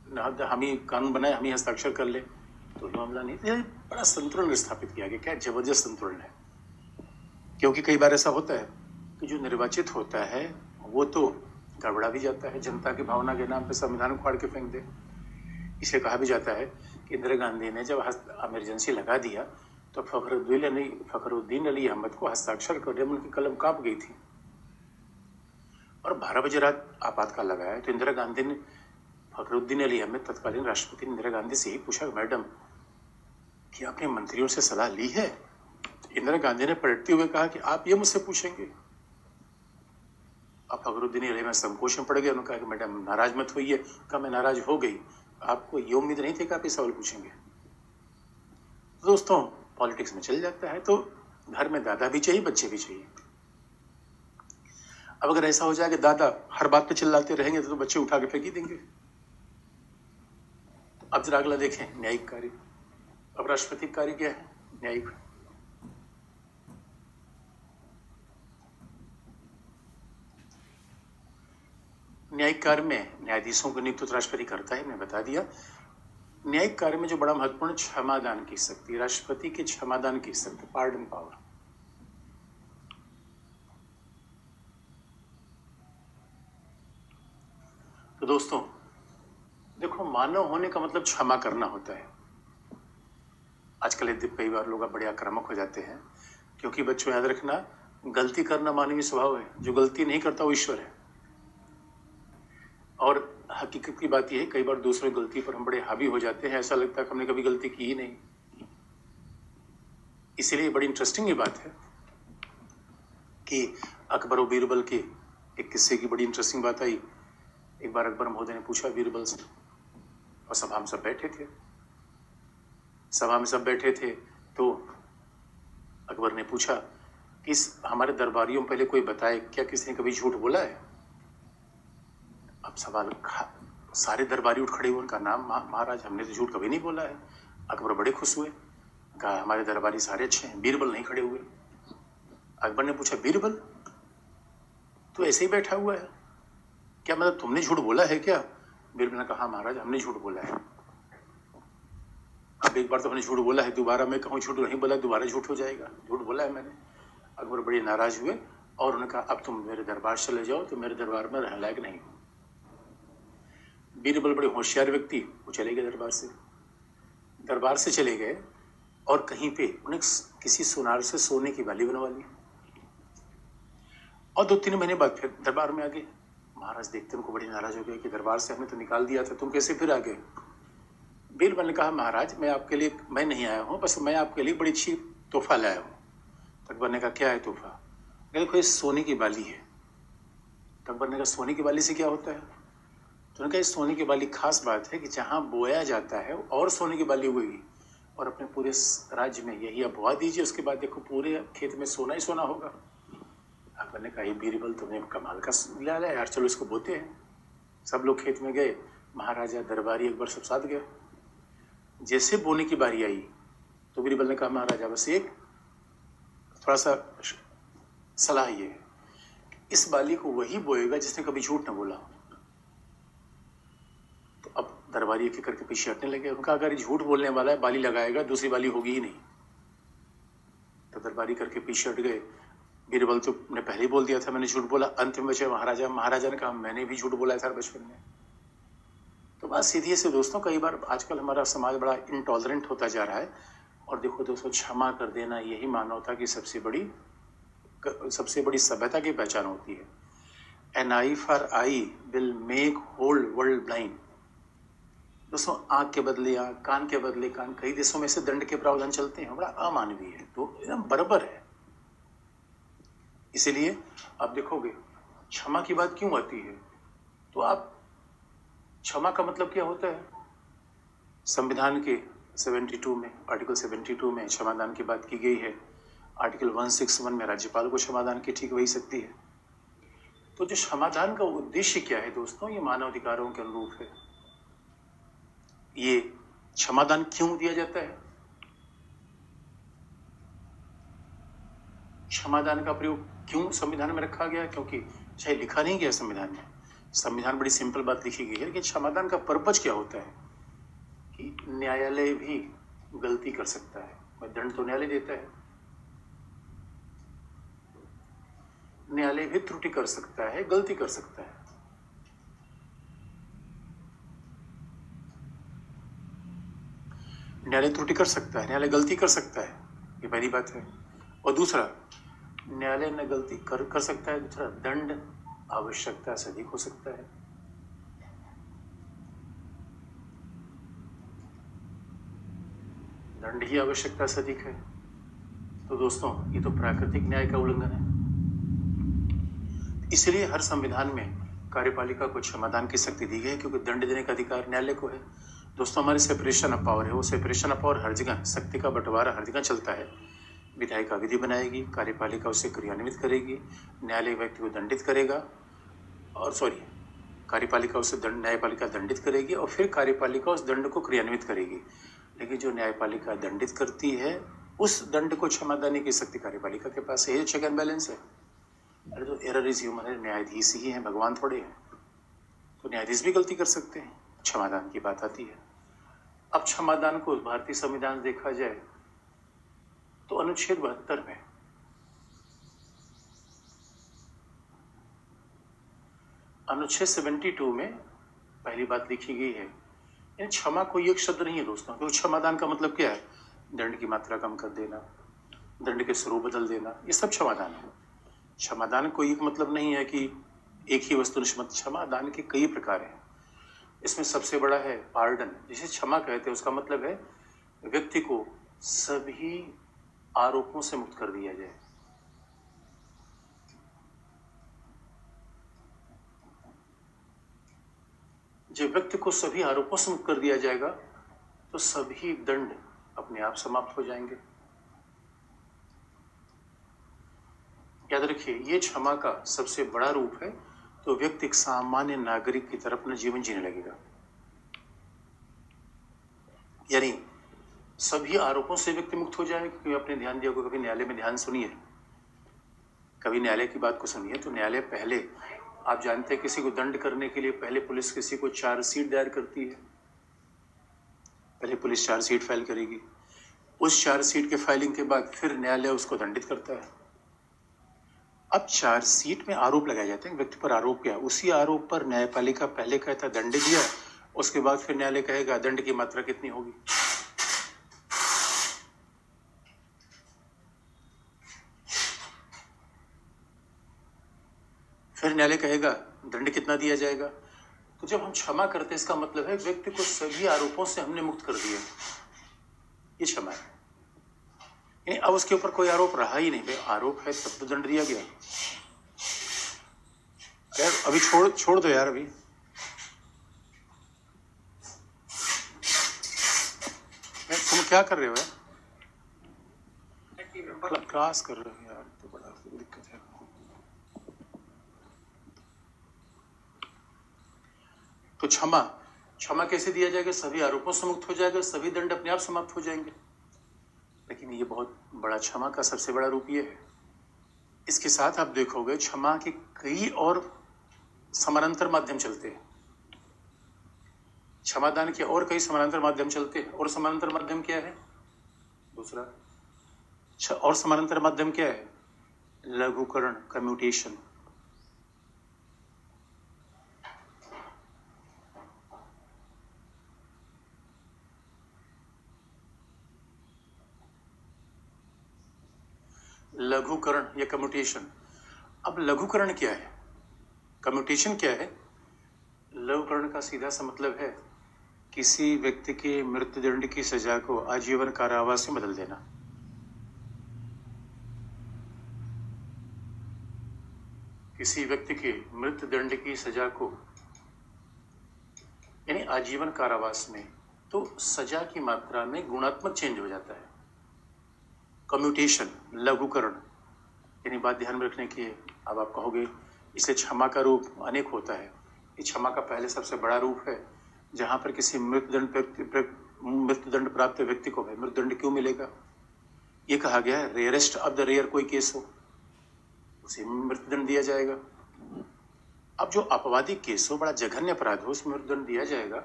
न हम ही कानून बनाए हम ही हस्ताक्षर कर ले, तो मामला नहीं। तो बड़ा संतुलन स्थापित किया गया। क्या जबरदस्त संतुलन है। क्योंकि कई बार ऐसा होता है कि जो निर्वाचित होता है वो तो गड़बड़ा भी जाता है, जनता की भावना के नाम पे संविधान को फाड़ के फेंक दे। इसे कहा भी जाता है कि इंदिरा गांधी ने जब इमरजेंसी लगा दिया तो फखरुद्दीन अली अहमद को हस्ताक्षर करने में उनकी कलम कांप गई थी और 12 बजे रात आपातकाल लगाया। तो इंदिरा गांधी ने, फखरुद्दीन अली अहमद तत्कालीन राष्ट्रपति ने इंदिरा गांधी से ही पूछा, मैडम कि आपने मंत्रियों से सलाह ली है? तो इंदिरा गांधी ने पलटते हुए कहा कि आप ये मुझसे पूछेंगे? अब फखरुद्दीन अली अहमद संकोच में पड़ गए। उन्होंने कहा कि मैडम नाराज मत होइए। कहा मैं नाराज हो गई, आपको ये उम्मीद नहीं थी कि आप ये सवाल पूछेंगे। दोस्तों पॉलिटिक्स में चल जाता है, तो घर में दादा भी चाहिए, बच्चे भी चाहिए। अब अगर ऐसा हो जाए कि दादा हर बात पे चिल्लाते रहेंगे तो बच्चे उठा के फेंक ही देंगे। तो अब जरा अगला देखें, न्यायिक कार्य। अब राष्ट्रपति कार्य क्या है? न्यायिक। न्यायिक कार्य में न्यायाधीशों को नियुक्त राष्ट्रपति करता है, मैं बता दिया। न्यायिक कार्य में जो बड़ा महत्वपूर्ण, क्षमादान की शक्ति, राष्ट्रपति की क्षमादान की शक्ति, पार्डन पावर। तो दोस्तों देखो, मानव होने का मतलब क्षमा करना होता है। आजकल कई बार लोग बड़े आक्रामक हो जाते हैं, क्योंकि बच्चों याद रखना, गलती करना मानवीय स्वभाव है, जो गलती नहीं करता वो ईश्वर है। और हकीकत की बात यह है, कई बार दूसरों की गलती पर हम बड़े हावी हो जाते हैं, ऐसा लगता है कि हमने कभी गलती की ही नहीं। इसीलिए बड़ी इंटरेस्टिंग ये बात है कि अकबर और बीरबल के एक किस्से की बड़ी इंटरेस्टिंग बात आई। एक बार अकबर महोदय ने पूछा बीरबल से, और सभा में सब बैठे थे, तो अकबर ने पूछा कि इस हमारे दरबारियों में पहले कोई बताए, क्या किसी ने कभी झूठ बोला है? अब सवाल सारे दरबारी उठ खड़े हुए, उनका नाम महाराज हमने तो झूठ कभी नहीं बोला है। अकबर बड़े खुश हुए, कहा हमारे दरबारी सारे अच्छे हैं। बीरबल नहीं खड़े हुए। अकबर ने पूछा, बीरबल तू ऐसे ही बैठा हुआ है, क्या मतलब तुमने झूठ बोला है क्या? बीरबल ने कहा, हाँ महाराज हमने झूठ बोला है। अब एक बार तो हमने झूठ बोला है, दोबारा मैं कहूँ झूठ नहीं बोला, दोबारा झूठ हो जाएगा, झूठ बोला है मैंने। अकबर बड़े नाराज हुए और उन्होंने कहा, अब तुम मेरे दरबार चले जाओ, तो मेरे दरबार में रहने लायक नहीं हो। बीरबल बड़े होशियार व्यक्ति, वो चले गए दरबार से चले गए, और कहीं पे उन्हें किसी सुनार से सोने की बाली बनवा ली, और 2-3 महीने बाद फिर दरबार में आ गए। महाराज देखते उनको बड़े नाराज हो गए कि दरबार से हमें तो निकाल दिया था, तुम कैसे फिर आ गए? बीरबल ने कहा, महाराज मैं नहीं आया हूँ, बस मैं आपके लिए बड़ी अच्छी तोहफा लाया हूँ। अकबर ने कहा, क्या है तोहफा? देखो ये सोने की बाली है। अकबर ने कहा, सोने की बाली से क्या होता है? तो उन्होंने कहा, इस सोने की बाली खास बात है कि जहाँ बोया जाता है और सोने की बाली उगेगी, और अपने पूरे राज्य में यही अब बोआ दीजिए, उसके बाद देखो पूरे खेत में सोना ही सोना होगा। अकबर ने कहा, ये बीरबल तुमने कमाल का ला लिया यार, चलो इसको बोते हैं। सब लोग खेत में गए, महाराजा दरबारी अकबर सब साथ गए। जैसे बोने की बारी आई तो बीरबल ने कहा, महाराजा बस एक थोड़ा सा सलाह ये है, इस बाली को वही बोएगा जिसने कभी झूठ न बोला। तो अब दरबारी एक करके पीछे हटने लगे। उनका, अगर झूठ बोलने वाला है बाली लगाएगा, दूसरी बाली होगी ही नहीं। तो दरबारी करके पीछे हट गए। बीरबल तो ने पहले ही बोल दिया था मैंने झूठ बोला। अंत में बचे महाराजा ने कहा, मैंने भी झूठ बोला था बचपन में। तो बात सीधी से दोस्तों, कई बार आजकल हमारा समाज बड़ा इंटॉलरेंट होता जा रहा है, और देखो दोस्तों, क्षमा कर देना यही मानवता की सबसे बड़ी सभ्यता की पहचान होती है। An eye for eye will make whole world blind. दोस्तों, आंख के बदले आंख, कान के बदले कान, कई देशों में से दंड के प्रावधान चलते हैं, बड़ा अमानवीय है, तो एकदम बराबर है। इसीलिए आप देखोगे क्षमा की बात क्यों आती है, तो आप क्षमा का मतलब क्या होता है? संविधान के 72 में, आर्टिकल 72 में क्षमादान की बात की गई है। आर्टिकल 161 में राज्यपाल को क्षमादान की ठीक वही शक्ति है। तो जो क्षमादान का उद्देश्य क्या है दोस्तों, ये मानव अधिकारों के अनुरूप है। ये क्षमादान क्यों दिया जाता है? क्षमादान का प्रयोग क्यों संविधान में रखा गया? क्योंकि चाहे लिखा नहीं गया संविधान बड़ी सिंपल बात लिखी गई है कि क्षमादान का पर्पज क्या होता है कि न्यायालय भी गलती कर सकता है। मैं दंड तो न्यायालय देता है, न्यायालय भी त्रुटि कर सकता है, गलती कर सकता है। न्यायालय त्रुटि कर सकता है, न्यायालय गलती कर सकता है, ये पहली बात है। और दूसरा, न्यायालय ने गलती कर सकता है। दूसरा, दंड आवश्यकता से अधिक हो सकता है। दंड ही आवश्यकता से अधिक है। तो दोस्तों, ये तो प्राकृतिक न्याय का उल्लंघन है। इसलिए हर संविधान में कार्यपालिका को क्षमादान की शक्ति दी गई है, क्योंकि दंड देने का अधिकार न्यायालय को है। दोस्तों, हमारी सेपरेशन ऑफ पावर है, वो सेपरेशन ऑफ पावर हर जगह, शक्ति का बंटवारा हर जगह चलता है। विधायिका विधि बनाएगी, कार्यपालिका उसे क्रियान्वित करेगी, न्यायालय व्यक्ति को दंडित करेगा, और कार्यपालिका उसे न्यायपालिका दंडित करेगी, और फिर कार्यपालिका उस दंड को क्रियान्वित करेगी। लेकिन जो न्यायपालिका दंडित करती है, उस दंड को क्षमा देने की शक्ति कार्यपालिका के पास है। चेक एंड बैलेंस है। अरे तो एरर इज ह्यूमन है, न्यायाधीश ही हैं, भगवान थोड़े हैं। तो न्यायाधीश भी गलती कर सकते हैं। क्षमादान की बात आती है। अब क्षमादान को भारतीय संविधान देखा जाए तो अनुच्छेद 72 में अनुच्छेद 72 में पहली बात लिखी गई है, क्षमा कोई एक शब्द नहीं है दोस्तों। क्योंकि क्षमादान का मतलब क्या है? दंड की मात्रा कम कर देना, दंड के स्वरूप बदल देना, ये सब क्षमादान है। क्षमादान कोई एक मतलब नहीं है कि एक ही वस्तुनिष्ठ क्षमा दान के कई प्रकार हैं। इसमें सबसे बड़ा है पार्डन, जिसे क्षमा कहते हैं। उसका मतलब है व्यक्ति को सभी आरोपों से मुक्त कर दिया जाए। जब व्यक्ति को सभी आरोपों से मुक्त कर दिया जाएगा तो सभी दंड अपने आप समाप्त हो जाएंगे। याद रखिए, ये क्षमा का सबसे बड़ा रूप है। तो व्यक्ति एक सामान्य नागरिक की तरह अपना जीवन जीने लगेगा। यानी सभी आरोपों से व्यक्ति मुक्त हो जाए। क्योंकि आपने ध्यान दिया होगा, कभी न्यायालय में ध्यान सुनिए, कभी न्यायालय की बात को सुनिए, तो न्यायालय पहले, आप जानते हैं, किसी को दंड करने के लिए पहले पुलिस किसी को चार्जशीट दायर करती है। पहले पुलिस चार्जशीट फाइल करेगी, उस चार्जशीट के फाइलिंग के बाद फिर न्यायालय उसको दंडित करता है। अब चार्जशीट में आरोप लगाए जाते हैं, व्यक्ति पर आरोप किया, उसी आरोप पर न्यायपालिका पहले कहता दंड दिया, उसके बाद फिर न्यायालय कहेगा दंड की मात्रा कितनी होगी। फिर न्यायालय कहेगा दंड कितना दिया जाएगा। तो जब हम क्षमा करते हैं, इसका मतलब है व्यक्ति को सभी आरोपों से हमने मुक्त कर दिया। ये क्षमा है। यानी अब उसके ऊपर कोई आरोप रहा ही नहीं। भाई आरोप है तब तो दंड दिया गया। यार अभी छोड़ दो यार। अभी तुम क्या कर रहे हो यार? क्लास कर रहे हो यार, तो बड़ा दिक्कत है। तो क्षमा कैसे दिया जाएगा? सभी आरोपों से मुक्त हो जाएगा, सभी दंड अपने आप समाप्त हो जाएंगे। लेकिन ये बहुत बड़ा, क्षमा का सबसे बड़ा रूप ये है। इसके साथ आप देखोगे क्षमा के कई और समानांतर माध्यम चलते हैं। क्षमादान के और कई समानांतर माध्यम चलते हैं। और समानांतर माध्यम क्या है? दूसरा और समानांतर माध्यम क्या है? लघुकरण, कम्यूटेशन। लघुकरण या कम्यूटेशन। अब लघुकरण क्या है, कम्यूटेशन क्या है? लघुकरण का सीधा सा मतलब है किसी व्यक्ति के मृत्युदंड की सजा को आजीवन कारावास में बदल देना। किसी व्यक्ति के मृत्युदंड की सजा को यानी आजीवन कारावास में, तो सजा की मात्रा में गुणात्मक चेंज हो जाता है। कम्यूटेशन, लघुकरण, यानी बात ध्यान में रखने की है। अब आप कहोगे इसे क्षमा का रूप अनेक होता है। ये क्षमा का पहले सबसे बड़ा रूप है, जहां पर किसी मृत्युदंड प्राप्त व्यक्ति को मृत्युदंड क्यों मिलेगा? ये कहा गया है रेयरेस्ट ऑफ द रेयर कोई केस हो उसे मृत्युदंड दिया जाएगा। अब जो अपवादी केस हो, बड़ा जघन्य अपराध हो, उसमें मृत्युदंड दिया जाएगा।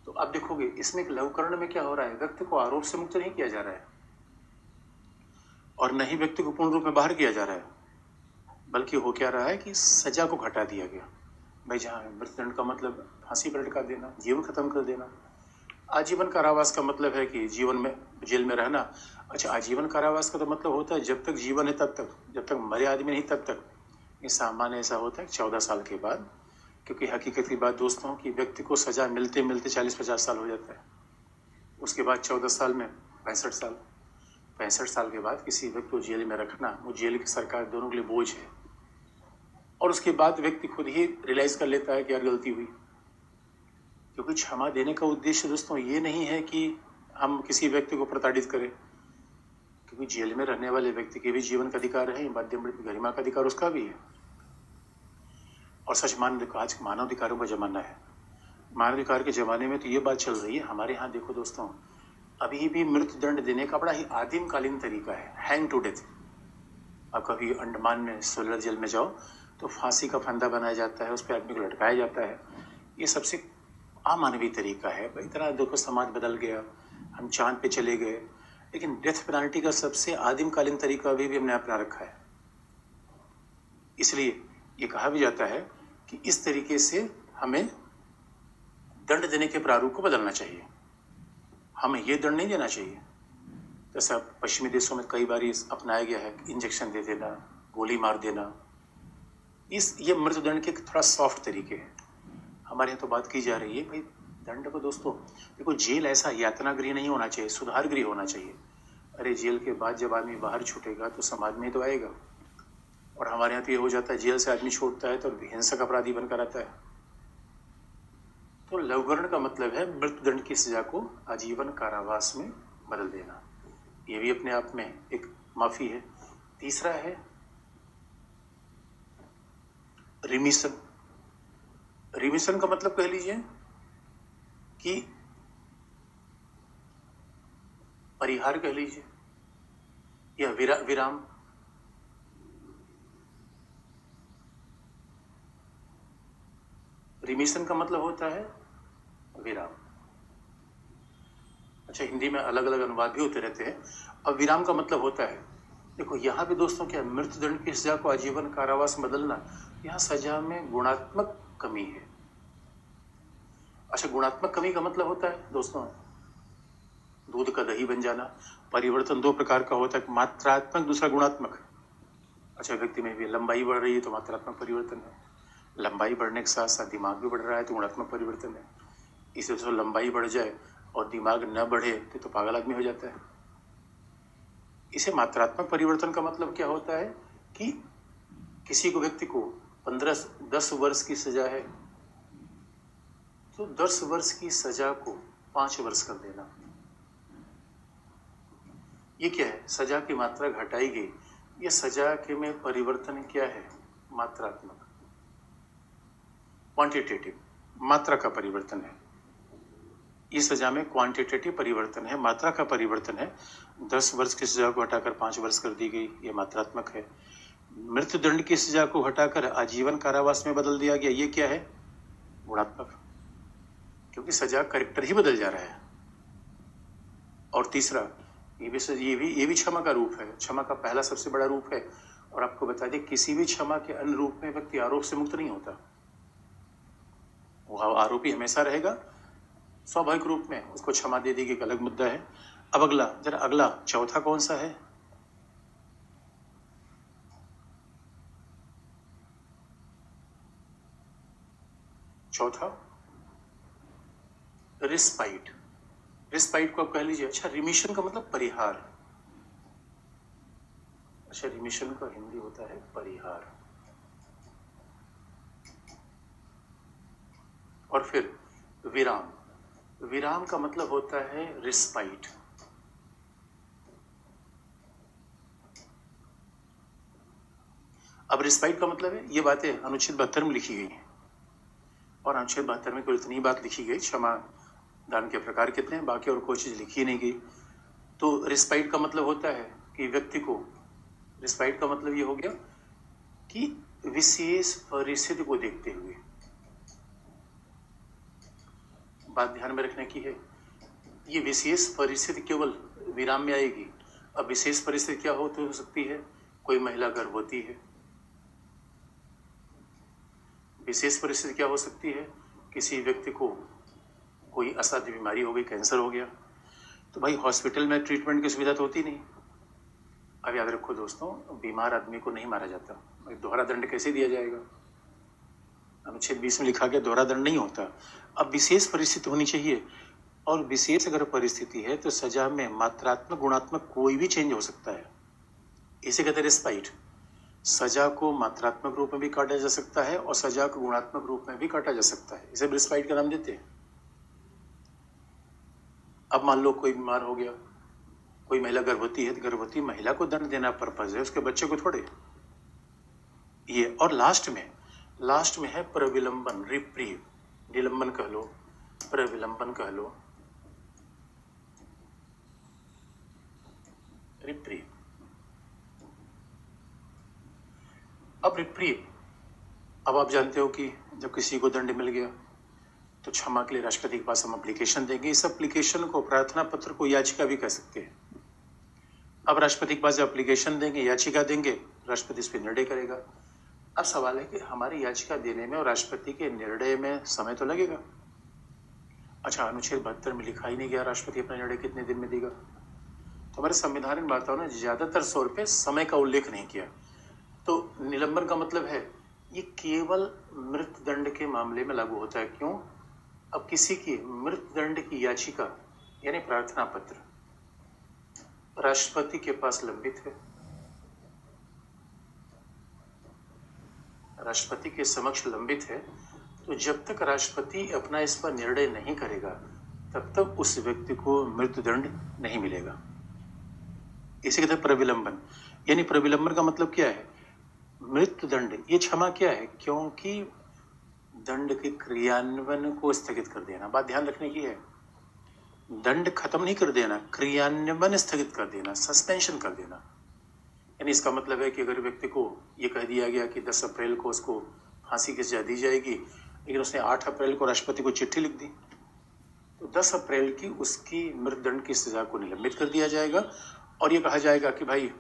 तो अब देखोगे इसमें लघुकरण में क्या हो रहा है? व्यक्ति को आरोप से मुक्त नहीं किया जा रहा है और न ही व्यक्ति को पूर्ण रूप में बाहर किया जा रहा है, बल्कि हो क्या रहा है कि सजा को घटा दिया गया। भाई जहाँ मृत्युदंड का मतलब फांसी पर लटका देना, जीवन खत्म कर देना। आजीवन कारावास का मतलब है कि जीवन में जेल में रहना। अच्छा, आजीवन कारावास का तो मतलब होता है जब तक जीवन है तब तक, जब तक मरे आदमी नहीं तब तक। ये सामान्य ऐसा होता है 14 साल के बाद, क्योंकि हकीकत की बात दोस्तों कि व्यक्ति को सजा मिलते मिलते 40-50 साल हो जाता है। उसके बाद 14 साल में 65 साल, 65 साल के बाद किसी व्यक्ति को जेल में रखना, वो जेल की सरकार दोनों के लिए बोझ है। और उसके बाद व्यक्ति खुद ही रियलाइज कर लेता है कि यार गलती हुई। क्योंकि क्षमा देने का उद्देश्य दोस्तों ये नहीं है कि हम किसी व्यक्ति को प्रताड़ित करें, क्योंकि जेल में रहने वाले व्यक्ति के भी जीवन का अधिकार है, मध्यम गरिमा का अधिकार उसका भी है। और सच मान देखो, आज मानवाधिकारों का जमाना है। मानवाधिकार के जमाने में तो ये बात चल रही है। हमारे यहाँ देखो दोस्तों, अभी भी मृत्युदंड देने का बड़ा ही आदिम कालीन तरीका है, हैंग टू डेथ। आप कभी अंडमान में सोलर जेल में जाओ तो फांसी का फंदा बनाया जाता है, उस पर आदमी को लटकाया जाता है। ये सबसे अमानवीय तरीका है। इतना देखो समाज बदल गया, हम चांद पे चले गए, लेकिन डेथ पेनाल्टी का सबसे आदिम कालीन तरीका अभी भी हमने अपना रखा है। इसलिए ये कहा भी जाता है कि इस तरीके से हमें दंड देने के प्रारूप को बदलना चाहिए। हमें ये दंड नहीं देना चाहिए जैसा पश्चिमी देशों में कई बार अपनाया गया है, इंजेक्शन दे देना, गोली मार देना, ये मृत्युदंड के थोड़ा सॉफ्ट तरीके हैं। हमारे यहाँ तो बात की जा रही है भाई दंड को। दोस्तों देखो, जेल ऐसा यातना गृह नहीं होना चाहिए, सुधार गृह होना चाहिए। अरे जेल के बाद जब आदमी बाहर छूटेगा तो समाज में तो आएगा। और हमारे यहाँ तो ये हो जाता है, जेल से आदमी छूटता है तो हिंसक अपराधी बनकर आता है। तो लवकरण का मतलब है मृत्युदंड की सजा को आजीवन कारावास में बदल देना। ये भी अपने आप में एक माफी है। तीसरा है रिमिशन। रिमिशन का मतलब कह लीजिए कि परिहार कह लीजिए या विराम। रिमिशन का मतलब होता है विराम। अच्छा, हिंदी में अलग अलग अनुवाद भी होते रहते हैं। अब विराम का मतलब होता है, देखो यहाँ पे दोस्तों क्या, मृत्युदंड की सजा को आजीवन कारावास में बदलना, यहाँ सजा में गुणात्मक कमी है। अच्छा, गुणात्मक कमी का मतलब होता है दोस्तों दूध का दही बन जाना। परिवर्तन दो प्रकार का होता है, मात्रात्मक, दूसरा गुणात्मक। अच्छा, व्यक्ति में भी लंबाई बढ़ रही है तो मात्रात्मक परिवर्तन है। लंबाई बढ़ने के साथ साथ दिमाग भी बढ़ रहा है तो गुणात्मक परिवर्तन है। इसे तो लंबाई बढ़ जाए और दिमाग न बढ़े तो पागल आदमी हो जाता है। इसे मात्रात्मक परिवर्तन का मतलब क्या होता है कि किसी को, व्यक्ति को 10 वर्ष की सजा है तो 10 वर्ष की सजा को 5 वर्ष कर देना। ये क्या है, सजा की मात्रा घटाई गई। ये सजा के में परिवर्तन क्या है, मात्रात्मक, क्वांटिटेटिव, मात्रा का परिवर्तन है। इस सजा में क्वांटिटेटिव परिवर्तन है, मात्रा का परिवर्तन है। 10 वर्ष की सजा को हटाकर 5 वर्ष कर दी गई, ये मात्रात्मक है। मृत्युदंड की सजा को हटाकर आजीवन कारावास में बदल दिया गया, ये क्या है, गुणात्मक, क्योंकि सजा कैरेक्टर ही बदल जा रहा है। और तीसरा, ये भी क्षमा का रूप है। क्षमा का पहला सबसे बड़ा रूप है। और आपको बता दें, किसी भी क्षमा के अन्य रूप में व्यक्ति आरोप से मुक्त नहीं होता। वो आरोपी हमेशा रहेगा स्वाभाविक रूप में, उसको क्षमा दे दी गई एक अलग मुद्दा है। अब अगला चौथा कौन सा है, चौथा रिस्पाइट। रिस्पाइट को आप कह लीजिए, अच्छा रिमिशन का मतलब परिहार। अच्छा, रिमिशन का हिंदी होता है परिहार। और फिर विराम। विराम का मतलब होता है रिस्पाइट। अब रिस्पाइट का मतलब है, ये बातें अनुच्छेद 72 में लिखी गई हैं। और अनुच्छेद 72 में कोई इतनी बात लिखी गई, क्षमा दान के प्रकार कितने हैं, बाकी और कोई चीज लिखी नहीं गई। तो रिस्पाइट का मतलब होता है कि व्यक्ति को, रिस्पाइट का मतलब ये हो गया कि विशेष परिस्थिति को देखते हुए, बात ध्यान में रखने की है, ये विशेष परिस्थिति केवल विराम में आएगी। अब विशेष परिस्थिति क्या हो सकती है, कोई महिला गर्भवती है। विशेष परिस्थिति क्या हो सकती है, किसी व्यक्ति को कोई असाध्य बीमारी हो गई, कैंसर हो गया, तो भाई हॉस्पिटल में ट्रीटमेंट की सुविधा तो होती नहीं। अब याद रखो दोस्तों, बीमार आदमी को नहीं मारा जाता, दोहरा दंड कैसे दिया जाएगा, अनुच्छेद 20 में लिखा गया दोहरा दंड नहीं होता। अब विशेष परिस्थिति होनी चाहिए, और विशेष अगर परिस्थिति है तो सजा में मात्रात्मक गुणात्मक कोई भी चेंज हो सकता है। इसे कहते हैं रिस्पाइट। सजा को मात्रात्मक रूप में भी काटा जा सकता है और सजा को गुणात्मक रूप में भी काटा जा सकता है, इसे रिस्पाइट का नाम देते हैं। अब मान लो कोई बीमार हो गया, कोई महिला गर्भवती है, तो गर्भवती महिला को दंड देना पर्पज है, उसके बच्चे को थोड़े ये। और लास्ट में है प्रविलंबन, रिप्रीव, निलंबन कह लो, प्रविलंबन कह लो, रिप्रीव। अब रिप्रीव, अब आप जानते हो कि जब किसी को दंड मिल गया तो क्षमा के लिए राष्ट्रपति के पास हम एप्लीकेशन देंगे। इस एप्लीकेशन को, प्रार्थना पत्र को याचिका भी कह सकते हैं। अब राष्ट्रपति के पास जब एप्लीकेशन देंगे, याचिका देंगे, राष्ट्रपति इस पर निर्णय करेगा। अब सवाल है कि हमारी याचिका देने में और राष्ट्रपति के निर्णय में समय तो लगेगा। अच्छा, अनुच्छेद 72 में लिखा ही नहीं गया राष्ट्रपति अपना निर्णय कितने दिन में देगा। तो हमारे संविधान में वार्ताओं ने ज्यादातर तौर पे समय का उल्लेख नहीं किया। तो निलंबन का मतलब है ये केवल मृत्युदंड के मामले में लागू होता है। क्यों? अब किसी की मृत्युदंड की याचिका यानी प्रार्थना पत्र राष्ट्रपति के पास लंबित है, राष्ट्रपति के समक्ष लंबित है, तो जब तक राष्ट्रपति अपना इस पर निर्णय नहीं करेगा तब तक उस व्यक्ति को मृत्युदंड नहीं मिलेगा। इसे कहते हैं प्रविलंबन। यानी प्रविलंबन का मतलब क्या है? मृत्युदंड ये क्षमा क्या है? क्योंकि दंड के क्रियान्वयन को स्थगित कर देना। बात ध्यान रखने की है, दंड खत्म नहीं कर देना, क्रियान्वयन स्थगित कर देना, सस्पेंशन कर देना। यानी इसका मतलब है कि अगर व्यक्ति को ये कह दिया गया कि 10 अप्रैल को उसको फांसी की सजा दी जाएगी, लेकिन उसने 8 अप्रैल को राष्ट्रपति को चिट्ठी लिख दी, तो 10 अप्रैल की उसकी मृत्युदंड की सजा को निलंबित कर दिया जाएगा और ये कहा जाएगा कि भाई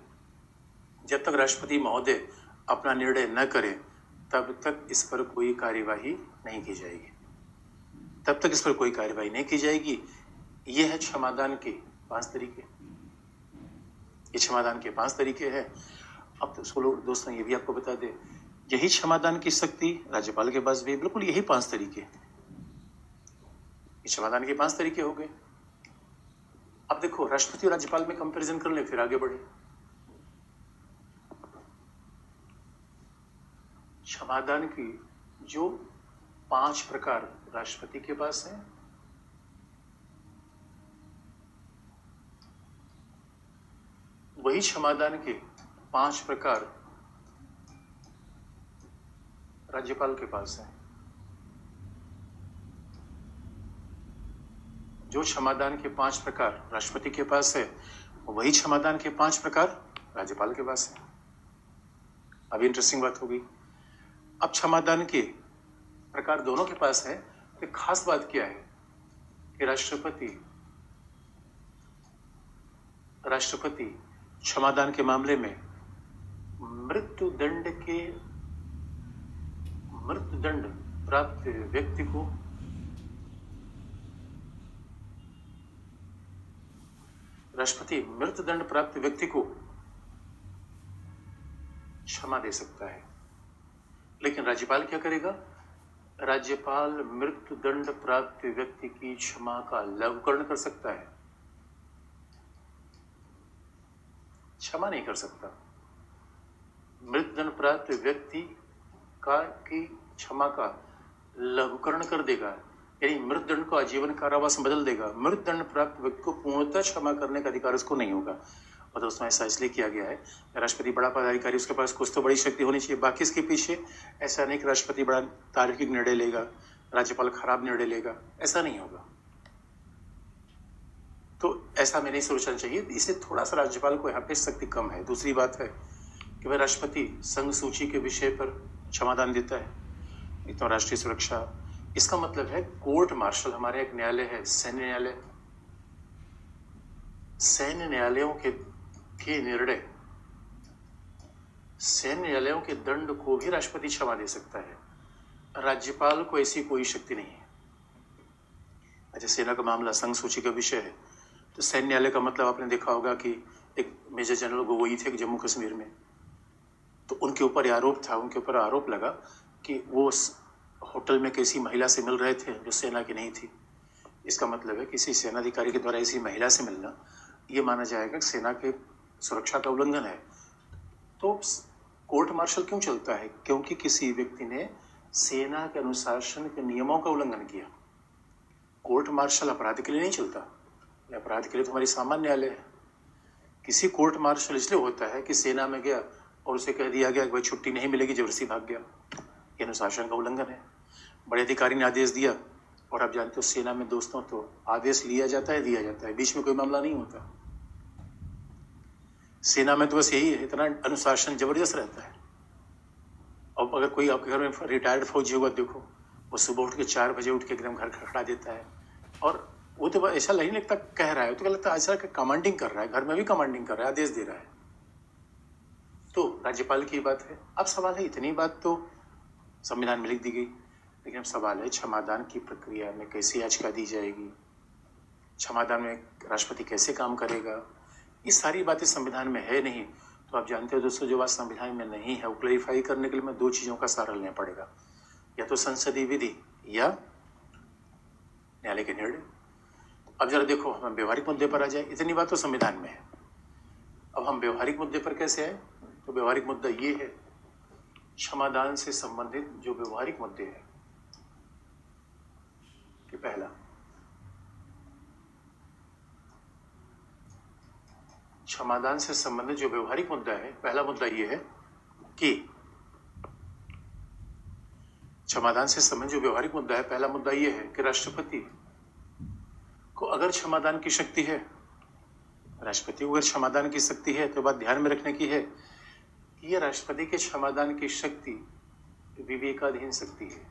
जब तक राष्ट्रपति महोदय अपना निर्णय न करें तब तक इस पर कोई कार्यवाही नहीं की जाएगी, तब तक इस पर कोई कार्यवाही नहीं की जाएगी। ये है क्षमादान के 5 तरीके। ये क्षमादान के 5 तरीके हैं। अब तो सोलो दोस्तों ये भी आपको बता दे, यही क्षमादान की शक्ति राज्यपाल के पास भी, बिल्कुल यही 5 तरीके। क्षमादान के 5 तरीके हो गए। अब देखो राष्ट्रपति और राज्यपाल में कंपैरिजन कर ले, फिर आगे बढ़े। क्षमादान की जो 5 प्रकार राष्ट्रपति के पास है, वही क्षमादान के 5 प्रकार राज्यपाल के पास है। जो क्षमादान के 5 प्रकार राष्ट्रपति के पास है, वही क्षमादान के 5 प्रकार राज्यपाल के पास है। अभी इंटरेस्टिंग बात होगी। अब क्षमादान के प्रकार दोनों के पास है, तो खास बात क्या है कि राष्ट्रपति क्षमादान के मामले में मृत्युदंड प्राप्त व्यक्ति को मृत्युदंड प्राप्त व्यक्ति को क्षमा दे सकता है। लेकिन राज्यपाल क्या करेगा? राज्यपाल मृत्युदंड प्राप्त व्यक्ति की क्षमा का लघुकरण कर सकता है, क्षमा नहीं कर सकता। मृत्युदंड प्राप्त व्यक्ति की क्षमा का लघुकरण कर देगा, यानी मृत्युदंड को आजीवन कारावास में बदल देगा। मृत्युदंड प्राप्त व्यक्ति को पूर्णतः क्षमा करने का अधिकार उसको नहीं होगा। और दोस्तों ऐसा इसलिए किया गया है, राष्ट्रपति बड़ा पदाधिकारी, उसके पास कुछ तो बड़ी शक्ति होनी चाहिए। बाकी इसके पीछे ऐसा नहीं कि राष्ट्रपति बड़ा तार्किक निर्णय लेगा, राज्यपाल खराब निर्णय लेगा, ऐसा नहीं होगा। तो ऐसा में नहीं सोचना चाहिए। इससे थोड़ा सा राज्यपाल को यहाँ पे शक्ति कम है। दूसरी बात है कि वह राष्ट्रपति संघ सूची के विषय पर क्षमादान देता है, नहीं तो राष्ट्रीय सुरक्षा। इसका मतलब है कोर्ट मार्शल, हमारे एक न्यायालय है सैन्य न्यायालय, सैन्य न्यायालयों के निर्णय, सैन्य न्यायालयों के दंड को भी राष्ट्रपति क्षमा दे सकता है। राज्यपाल को ऐसी कोई शक्ति नहीं है। अच्छा, सेना का मामला संघ सूची का विषय है, तो सैन्य न्यायालय का मतलब आपने देखा होगा कि एक मेजर जनरल गोगोई थे जम्मू कश्मीर में, तो उनके ऊपर आरोप लगा कि वो होटल में किसी महिला से मिल रहे थे जो सेना की नहीं थी। इसका मतलब है किसी सेनाधिकारी के द्वारा ऐसी महिला से मिलना ये माना जाएगा कि सेना के सुरक्षा का उल्लंघन है। तो कोर्ट मार्शल क्यों चलता है? क्योंकि किसी व्यक्ति ने सेना के अनुशासन के नियमों का उल्लंघन किया। कोर्ट मार्शल अपराध के लिए नहीं चलता, अपराध के लिए तो हमारी सामान्य न्यायालय है। किसी कोर्ट मार्शल इसलिए होता है कि सेना में गया और उसे कह दिया गया कि भाई छुट्टी नहीं मिलेगी, जबरदस्ती भाग गया, ये अनुशासन का उल्लंघन है। बड़े अधिकारी ने आदेश दिया, और आप जानते हो सेना में दोस्तों तो आदेश लिया जाता है, दिया जाता है, बीच में कोई मामला नहीं होता। सेना में तो बस यही है, इतना अनुशासन जबरदस्त रहता है। और अगर कोई आपके घर में रिटायर्ड फौजी होगा, देखो वो सुबह उठ के 4 बजे उठ के एकदम घर खड़ा देता है, और वो तो ऐसा नहीं लगता कह रहा है, तो क्या लगता है ऐसा कमांडिंग कर रहा है, घर में भी कमांडिंग कर रहा है, आदेश दे रहा है। तो राज्यपाल की बात है। अब सवाल है, इतनी बात तो संविधान में लिख दी गई, लेकिन अब सवाल है क्षमादान की प्रक्रिया में कैसे याचिका दी जाएगी, क्षमादान में राष्ट्रपति कैसे काम करेगा, ये सारी बातें संविधान में है नहीं। तो आप जानते हो दोस्तों, जो बात संविधान में नहीं है वो क्लैरिफाई करने के लिए मैं 2 चीजों का सहारा लेना पड़ेगा, या तो संसदीय विधि या न्यायालय के निर्णय। अब जरा देखो, हम व्यवहारिक मुद्दे पर आ जाए। इतनी बात तो संविधान में है, अब हम व्यवहारिक मुद्दे पर कैसे आए? तो व्यवहारिक मुद्दा ये है, क्षमादान से संबंधित जो व्यवहारिक मुद्दे हैं कि पहला, क्षमादान से संबंधित जो व्यवहारिक मुद्दा है, पहला मुद्दा यह है कि क्षमादान से संबंधित जो व्यवहारिक मुद्दा है, पहला मुद्दा यह है कि राष्ट्रपति को अगर क्षमादान की शक्ति है, राष्ट्रपति को अगर क्षमादान की शक्ति है, तो बात ध्यान में रखने की है कि यह राष्ट्रपति के क्षमादान की शक्ति विवेकाधीन शक्ति है।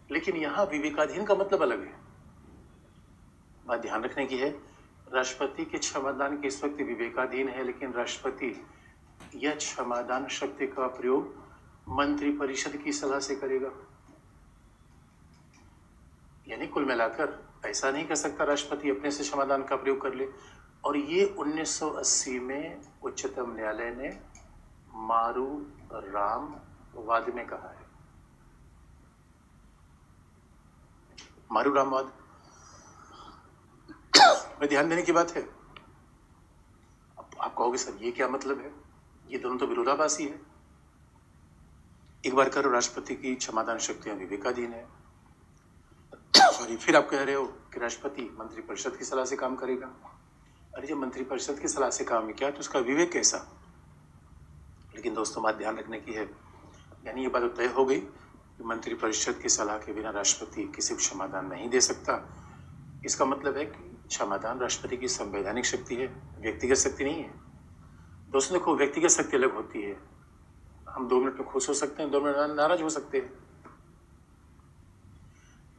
लेकिन यहां विवेकाधीन का मतलब अलग है, बात ध्यान रखने की है। राष्ट्रपति के क्षमादान की शक्ति विवेकाधीन है, लेकिन राष्ट्रपति यह क्षमादान शक्ति का प्रयोग मंत्रिपरिषद की सलाह से करेगा। यानी कुल मिलाकर ऐसा नहीं कर सकता राष्ट्रपति अपने से क्षमादान का प्रयोग कर ले। और ये 1980 में उच्चतम न्यायालय ने मारूराम वाद में कहा है। मारूराम वाद में ध्यान देने की बात है। अब आप कहोगे सर ये क्या मतलब है, ये दोनों तो विरोधाभासी है। एक बार करो राष्ट्रपति की क्षमादान शक्तियां विवेकाधीन है, सॉरी, फिर आप कह रहे हो कि राष्ट्रपति मंत्रिपरिषद की सलाह से काम करेगा। अरे जब मंत्रिपरिषद की सलाह से काम किया तो उसका विवेक कैसा? लेकिन दोस्तों बात ध्यान रखने की है, यानी ये बात तो तय हो गई कि मंत्रिपरिषद की सलाह के बिना राष्ट्रपति किसी को क्षमादान नहीं दे सकता। इसका मतलब है कि क्षमादान राष्ट्रपति की संवैधानिक शक्ति है, व्यक्तिगत शक्ति नहीं है। दोस्तों देखो, व्यक्तिगत शक्ति अलग होती है। हम 2 मिनट में खुश हो सकते हैं, 2 मिनट में नाराज हो सकते हैं।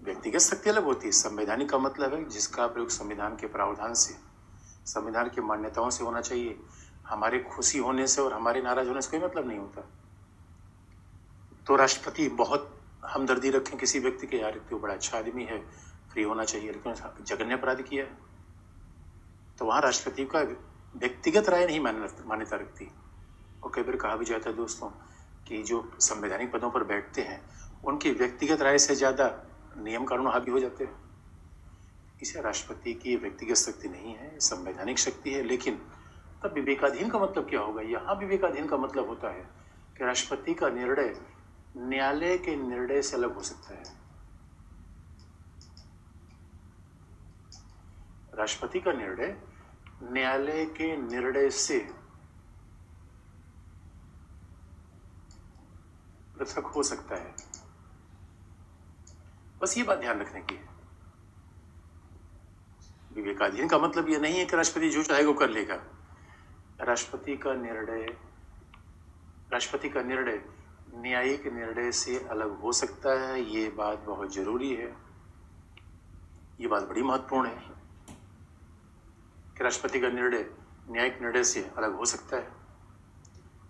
व्यक्तिगत शक्ति अलग होती है। संवैधानिक का मतलब है जिसका प्रयोग संविधान के प्रावधान से, संविधान की मान्यताओं से होना चाहिए। हमारे खुशी होने से और हमारे नाराज होने से कोई मतलब नहीं होता। तो राष्ट्रपति बहुत हमदर्दी रखें किसी व्यक्ति के, यार तो बड़ा अच्छा आदमी है, फ्री होना चाहिए, लेकिन जघन्य अपराध किया है, तो वहां राष्ट्रपति का व्यक्तिगत राय नहीं मान्यता रखती। और कई बार कहा भी जाता है दोस्तों कि जो संवैधानिक पदों पर बैठते हैं उनकी व्यक्तिगत राय से ज्यादा नियम कानून हावी हो जाते हैं। इसे राष्ट्रपति की व्यक्तिगत शक्ति नहीं है, संवैधानिक शक्ति है। लेकिन तब विवेकाधीन का मतलब क्या होगा? यहाँ विवेकाधीन का मतलब होता है कि राष्ट्रपति का निर्णय न्यायालय के निर्णय से अलग हो सकता है। राष्ट्रपति का निर्णय न्यायालय के निर्णय से पृथक हो सकता है। बस ये बात ध्यान रखने की है। विवेकाधीन का मतलब ये नहीं है कि राष्ट्रपति जो चाहेगा वो कर लेगा। राष्ट्रपति का निर्णय न्यायिक निर्णय से अलग हो सकता है। ये बात बहुत जरूरी है, ये बात बड़ी महत्वपूर्ण है कि राष्ट्रपति का निर्णय न्यायिक निर्णय से अलग हो सकता है।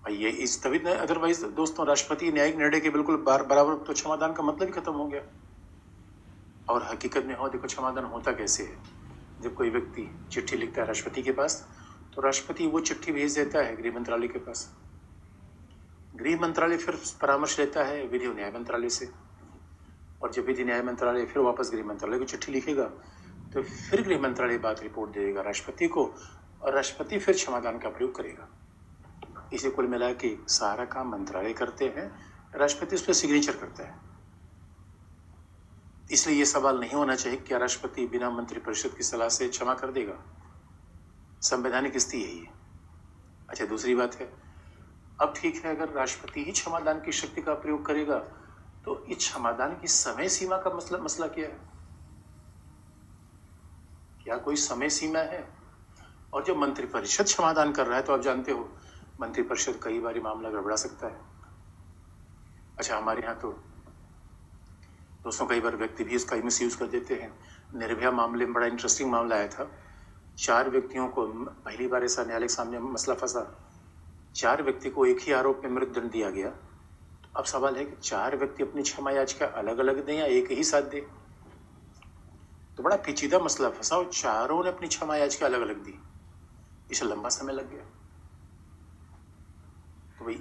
और ये इस तभी अदरवाइज दोस्तों राष्ट्रपति न्यायिक निर्णय के बिल्कुल बराबर, तो क्षमादान का मतलब ही खत्म हो गया। और हकीकत में देखो क्षमादान होता कैसे है। जब कोई व्यक्ति चिट्ठी लिखता है राष्ट्रपति के पास, तो राष्ट्रपति वो चिट्ठी भेज देता है गृह मंत्रालय के पास। गृह मंत्रालय फिर परामर्श लेता है विधि और न्याय मंत्रालय से, और जब विधि न्याय मंत्रालय फिर वापस गृह मंत्रालय को चिट्ठी लिखेगा, तो फिर गृह मंत्रालय बात रिपोर्ट देगा राष्ट्रपति को, और राष्ट्रपति फिर क्षमादान का प्रयोग करेगा। इसे कुल मिला के सारा काम मंत्रालय करते हैं, राष्ट्रपति उस पर सिग्नेचर करता है। इसलिए ये सवाल नहीं होना चाहिए क्या राष्ट्रपति बिना मंत्रिपरिषद की सलाह से क्षमा कर देगा। संवैधानिक स्थिति है ये। अच्छा, दूसरी बात है, अब ठीक है, अगर राष्ट्रपति ही क्षमादान की शक्ति का प्रयोग करेगा, तो इस क्षमादान की समय सीमा का मसला क्या है? क्या कोई समय सीमा है? और जब मंत्रिपरिषद क्षमादान कर रहा है, तो आप जानते हो मंत्रिपरिषद कई बार मामला गड़बड़ा सकता है। अच्छा, हमारे यहाँ तो दोस्तों कई बार व्यक्ति भी इसका मिसयूज कर देते हैं। निर्भया मामले में बड़ा इंटरेस्टिंग मामला आया था। 4 व्यक्तियों को पहली बार ऐसा न्यायालय के सामने मसला फंसा। 4 व्यक्ति को एक ही आरोप में मृत्युदंड दिया गया। अब सवाल है कि 4 व्यक्ति अपनी क्षमा याचिका अलग अलग दें या एक ही साथ दें? तो बड़ा पेचीदा मसला फंसा और चारों ने अपनी क्षमा याचिका अलग अलग दी। इसे लंबा समय लग गया। तो भाई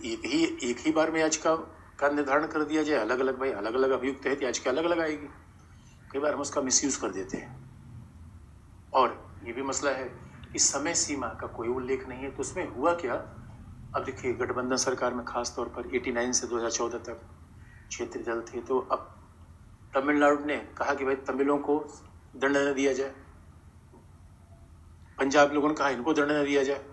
एक ही बार में याचिका का निर्धारण कर दिया जाए, अलग अलग, भाई अलग अलग अभियुक्त है तो याचिका अलग अलग आएगी। कई बार हम उसका मिसयूज कर देते हैं। और ये भी मसला है कि समय सीमा का कोई उल्लेख नहीं है। तो उसमें हुआ क्या, अब देखिए गठबंधन सरकार में खास तौर पर 89 से 2014 तक क्षेत्रीय दल थे, तो अब तमिलनाडु ने कहा कि भाई तमिलों को दंड न दिया जाए, पंजाब लोगों ने कहा इनको दंड न दिया जाए।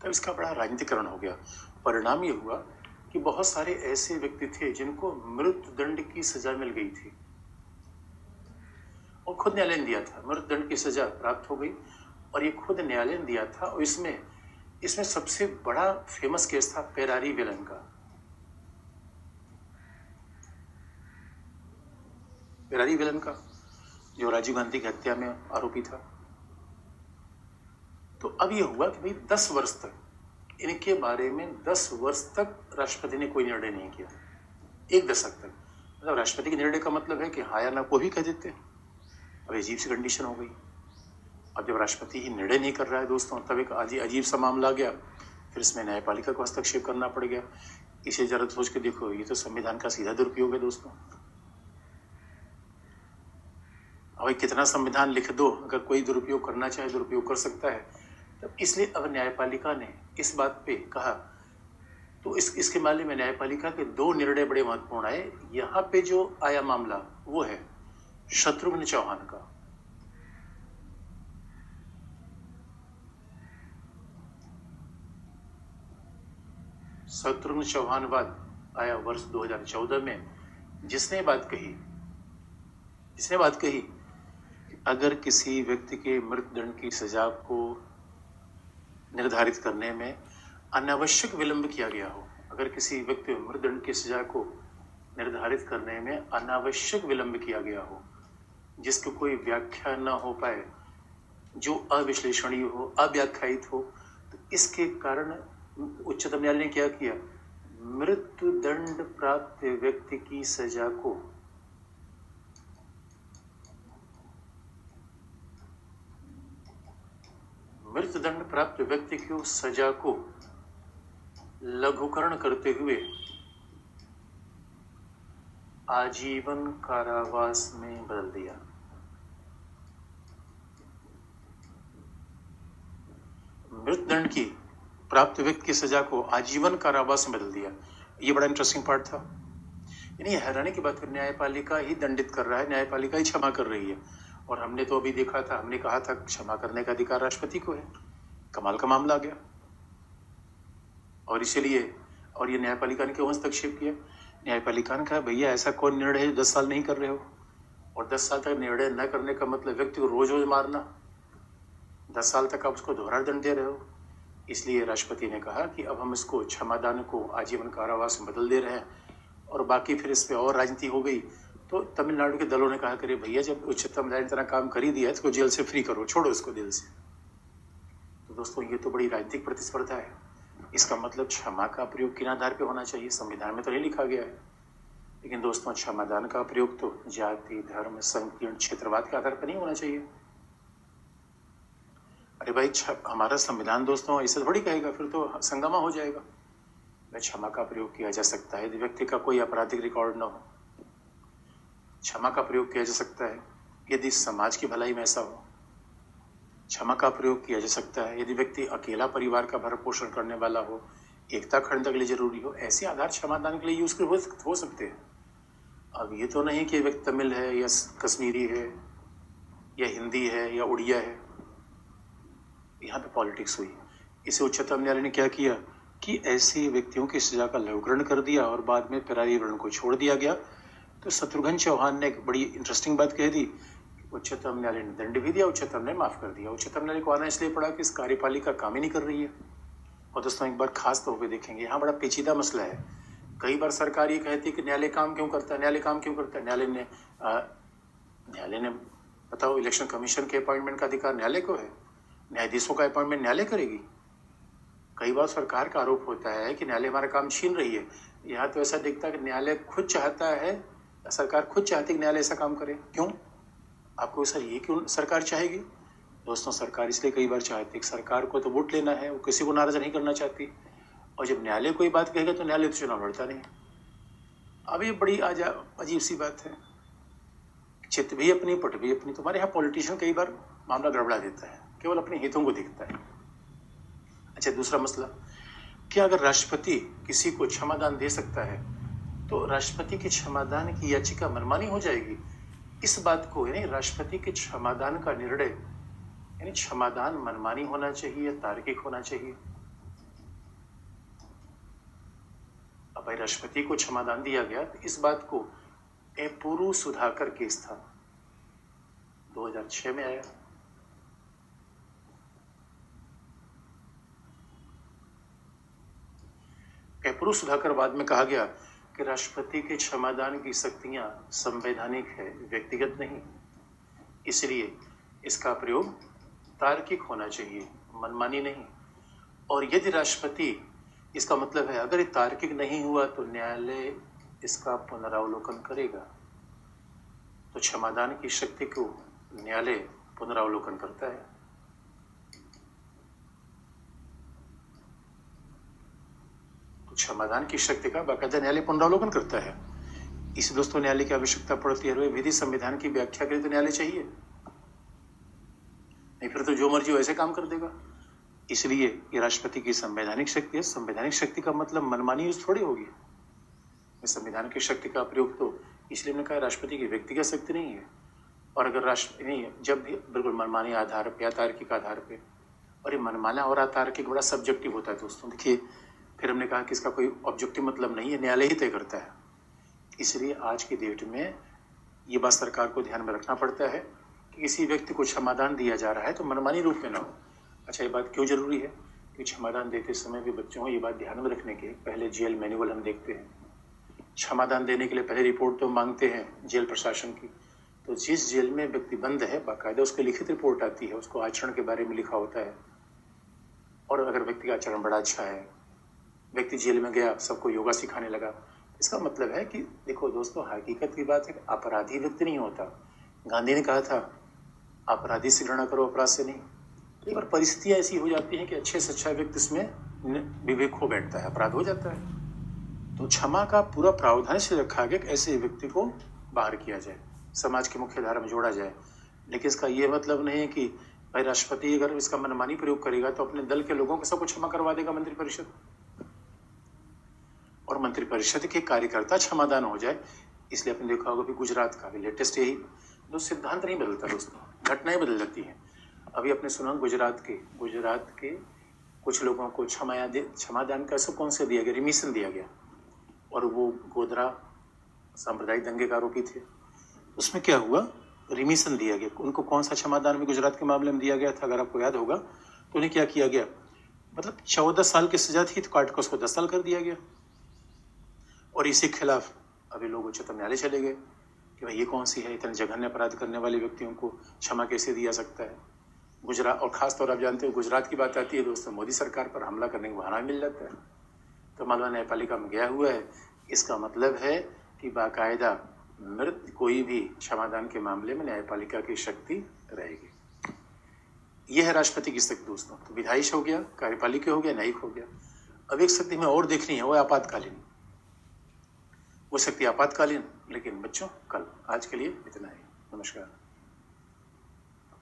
तब इसका बड़ा राजनीतिकरण हो गया। परिणाम ये हुआ कि बहुत सारे ऐसे व्यक्ति थे जिनको मृत्यु दंड की सजा मिल गई थी और खुद न्यायालय ने दिया था, मृत्यु दंड की सजा प्राप्त हो गई और ये खुद न्यायालय ने दिया था। और इसमें सबसे बड़ा फेमस केस था पेरारी वेलन का। पेरारी वेलन का जो राजीव गांधी की हत्या में आरोपी था। तो अब ये हुआ कि भाई 10 वर्ष तक इनके बारे में 10 वर्ष तक राष्ट्रपति ने कोई निर्णय नहीं किया, एक दशक तक। मतलब राष्ट्रपति के निर्णय का मतलब है कि हाँ या ना को भी कह देते। अब अजीब सी कंडीशन हो गई। अब जब राष्ट्रपति ही निर्णय नहीं कर रहा है दोस्तों, तब एक अजीब सा मामला आ गया। फिर इसमें न्यायपालिका को हस्तक्षेप करना पड़ गया। इसे जरा सोच के देखो, ये तो संविधान का सीधा दुरुपयोग है दोस्तों। अब कितना संविधान लिख दो, अगर कोई दुरुपयोग करना चाहे दुरुपयोग कर सकता है। तब इसलिए अब न्यायपालिका ने इस बात पे कहा, तो इसके मामले में न्यायपालिका के 2 निर्णय बड़े महत्वपूर्ण आए। यहाँ पे जो आया मामला वो है शत्रुघ्न चौहान का। शत्रुघ्न चौहान वाद आया वर्ष 2014 में, जिसने बात कही कि अगर किसी व्यक्ति के मृत्युदंड की सजा को निर्धारित करने में अनावश्यक विलंब किया गया हो, अगर किसी व्यक्ति मृत्युदंड की सजा को निर्धारित करने में अनावश्यक विलंब किया गया हो, जिसकी कोई व्याख्या न हो पाए, जो अविश्लेषणीय हो, अव्याख्यायित हो, तो इसके कारण उच्चतम न्यायालय ने क्या किया, मृत्युदंड प्राप्त व्यक्ति की सजा को मृत्युदंड प्राप्त व्यक्ति की सजा को लघुकरण करते हुए आजीवन कारावास में बदल दिया। मृत्युदंड की प्राप्त व्यक्ति की सजा को आजीवन कारावास में बदल दिया। ये बड़ा इंटरेस्टिंग पार्ट था। यानी हैरानी की बात है, न्यायपालिका ही दंडित कर रहा है, न्यायपालिका ही क्षमा कर रही है। और हमने तो अभी देखा था, हमने कहा था क्षमा करने का अधिकार राष्ट्रपति को है। कमाल का मामला आ गया। और इसीलिए, और ये न्यायपालिका ने क्यों हस्तक्षेप किया, न्यायपालिका ने कहा भैया ऐसा कौन निर्णय है 10 साल नहीं कर रहे हो, और 10 साल तक निर्णय न करने का मतलब व्यक्ति को रोज रोज मारना, 10 साल तक आप उसको दोहरा दंड दे रहे हो। इसलिए राष्ट्रपति ने कहा कि अब हम इसको क्षमादान को आजीवन कारावास में बदल दे रहे हैं। और बाकी फिर इस पर और राजनीति हो गई। तो तमिलनाडु के दलों ने कहा करे भैया जब उच्चतम न्यायालय ने इतना काम कर ही दिया है, इसको जेल से फ्री करो, छोड़ो इसको जेल से। तो दोस्तों ये तो बड़ी राजनीतिक प्रतिस्पर्धा है। इसका मतलब क्षमा का प्रयोग किन आधार पे होना चाहिए, संविधान में तो नहीं लिखा गया है। लेकिन दोस्तों क्षमादान का प्रयोग तो जाति, धर्म, संकीर्ण क्षेत्रवाद के आधार पर नहीं होना चाहिए। अरे भाई हमारा संविधान दोस्तों ऐसे थोड़ी कहेगा, फिर तो संगमा हो जाएगा। क्षमा का प्रयोग किया जा सकता है यदि व्यक्ति का कोई आपराधिक रिकॉर्ड न हो। क्षमा का प्रयोग किया जा सकता है यदि समाज की भलाई में ऐसा हो। क्षमा का प्रयोग किया जा सकता है यदि व्यक्ति अकेला परिवार का भरण पोषण करने वाला हो, एकता खंड के लिए जरूरी हो। ऐसे आधार क्षमादान के लिए यूज हो सकते हैं। अब ये तो नहीं कि व्यक्ति तमिल है या कश्मीरी है या हिंदी है या उड़िया है, यहाँ पे पॉलिटिक्स हुई। इसे उच्चतम न्यायालय ने क्या किया कि ऐसे व्यक्तियों की सजा का लघुकरण कर दिया और बाद में पेरारी वेलन को छोड़ दिया गया। तो शत्रुघ्न चौहान ने एक बड़ी इंटरेस्टिंग बात कह दी, उच्चतम न्यायालय ने दंड भी दिया, उच्चतम ने माफ कर दिया। उच्चतम न्यायालय को आना इसलिए पड़ा कि इस कार्यपालिका काम ही नहीं कर रही है। और दोस्तों एक बार खास तौर पे देखेंगे, यहाँ बड़ा पेचीदा मसला है। कई बार सरकार ये कहती है कि न्यायालय काम क्यों करता है, न्यायालय काम क्यों करता है। न्यायालय ने बताओ, इलेक्शन कमीशन के अपॉइंटमेंट का अधिकार न्यायालय को है, न्यायाधीशों का अपॉइंटमेंट न्यायालय करेगी। कई बार सरकार का आरोप होता है कि न्यायालय हमारा काम छीन रही है। यहाँ तो ऐसा दिखता है कि न्यायालय खुद चाहता है, सरकार खुद चाहती है कि न्यायालय ऐसा काम करे। क्यों? आपको सर ये क्यों सरकार चाहेगी? दोस्तों सरकार इसलिए कई बार चाहती है कि सरकार को तो वोट लेना है, वो किसी को नाराज नहीं करना चाहती, और जब न्यायालय कोई बात कहेगा तो न्यायालय तो चुनाव लड़ता नहीं। अब ये बड़ी अजीब सी बात है, चित भी अपनी पट भी अपनी। तुम्हारे यहाँ पॉलिटिशियन कई बार मामला गड़बड़ा देता है, केवल अपने हितों को देखता है। अच्छा, दूसरा मसला, क्या अगर राष्ट्रपति किसी को क्षमादान दे सकता है तो राष्ट्रपति के क्षमादान की याचिका मनमानी हो जाएगी? इस बात को, यानी राष्ट्रपति के क्षमादान का निर्णय, यानी क्षमादान मनमानी होना चाहिए या तार्किक होना चाहिए? अब भाई राष्ट्रपति को क्षमादान दिया गया तो इस बात को एपुरु सुधाकर केस था, 2006 में आया। एपुरु सुधाकर बाद में कहा गया कि राष्ट्रपति के क्षमादान की शक्तियां संवैधानिक है, व्यक्तिगत नहीं, इसलिए इसका प्रयोग तार्किक होना चाहिए, मनमानी नहीं। और यदि राष्ट्रपति, इसका मतलब है अगर ये तार्किक नहीं हुआ तो न्यायालय इसका पुनरावलोकन करेगा। तो क्षमादान की शक्ति को न्यायालय पुनरावलोकन करता है। तो क्षमादान की शक्ति का बाकायदा न्यायालय पुनरावलोकन करता है। इस दोस्तों न्यायालय की आवश्यकता पड़ती है। विधि संविधान की व्याख्या के लिए तो न्यायालय चाहिए, नहीं फिर तो जो मर्जी वैसे काम कर देगा। इसलिए ये राष्ट्रपति की संवैधानिक शक्ति है। संवैधानिक शक्ति का मतलब मनमानी यूज थोड़ी होगी। संविधान की शक्ति का प्रयोग तो इसलिए मैंने कहा राष्ट्रपति की व्यक्तिगत शक्ति नहीं है। और अगर राष्ट्र नहीं, जब भी बिल्कुल मनमानी आधार पे या तार्किक आधार पे, और ये मनमाना और अतार्किक बड़ा सब्जेक्टिव होता है दोस्तों। देखिए, फिर हमने कहा कि इसका कोई ऑब्जेक्टिव मतलब नहीं है, न्यायालय ही तय करता है। इसलिए आज की डेट में ये बात सरकार को ध्यान में रखना पड़ता है कि किसी व्यक्ति को क्षमादान दिया जा रहा है तो मनमानी रूप में ना हो। अच्छा, ये बात क्यों जरूरी है कि क्षमादान देते समय भी बच्चों को ये बात ध्यान में रखने के पहले जेल मैनुअल हम देखते हैं। क्षमादान देने के लिए पहले रिपोर्ट तो मांगते हैं जेल प्रशासन की। तो जिस जेल में व्यक्ति बंद है बाकायदा उसकी लिखित रिपोर्ट आती है, उसको आचरण के बारे में लिखा होता है। और अगर व्यक्ति का आचरण बड़ा अच्छा है, व्यक्ति जेल में गया, सबको योगा सिखाने लगा, इसका मतलब है कि देखो दोस्तों, हकीकत की बात है कि अपराधी व्यक्ति नहीं होता। गांधी ने कहा था अपराधी से घृणा करो, अपराध से नहीं। कई बार परिस्थितियां ऐसी हो जाती हैं कि अच्छे से अच्छा व्यक्ति इसमें विवेक खो बैठता है, अपराध हो जाता है। तो क्षमा का पूरा प्रावधान से रखा गया कि ऐसे व्यक्ति को बाहर किया जाए, समाज की मुख्य धारा में जोड़ा जाए। लेकिन इसका ये मतलब नहीं है कि भाई राष्ट्रपति अगर इसका मनमानी प्रयोग करेगा तो अपने दल के लोगों को सबको क्षमा करवा देगा मंत्रिपरिषद, और मंत्रिपरिषद के कार्यकर्ता क्षमादान हो जाए। इसलिए आपने देखा होगा कि गुजरात का भी लेटेस्ट यही, जो सिद्धांत नहीं बदलता दोस्तों, घटनाएं बदल जाती हैं। अभी आपने सुना गुजरात के कुछ लोगों को क्षमादान का कौन से दिया गया, रिमिशन दिया गया, और वो गोधरा सांप्रदायिक दंगे का आरोपी थे। उसमें क्या हुआ, रिमिशन दिया गया उनको। कौन सा क्षमादान भी गुजरात के मामले में दिया गया था, अगर आपको याद होगा तो उन्हें क्या किया गया, मतलब 14 साल की सजा थी तो काट कर उसको 10 साल कर दिया गया। और इसी खिलाफ अभी लोग उच्चतम न्यायालय चले गए कि भाई ये कौन सी है, इतने जघन्य अपराध करने वाले व्यक्तियों को क्षमा कैसे दिया सकता है। गुजरात, और खासतौर आप जानते हो गुजरात की बात आती है दोस्तों, मोदी सरकार पर हमला करने का बहाना मिल जाता है। तो मालवा न्यायपालिका में गया हुआ है, इसका मतलब है कि बाकायदा मृत कोई भी क्षमादान के मामले में न्यायपालिका की शक्ति रहेगी। यह है राष्ट्रपति की शक्ति दोस्तों। तो विधायी हो गया, कार्यपालिका हो गया, न्यायिक हो गया। अब एक शक्ति में और देखनी है, वो आपातकालीन। वो शक्ति आपातकालीन, लेकिन बच्चों कल। आज के लिए इतना ही, नमस्कार।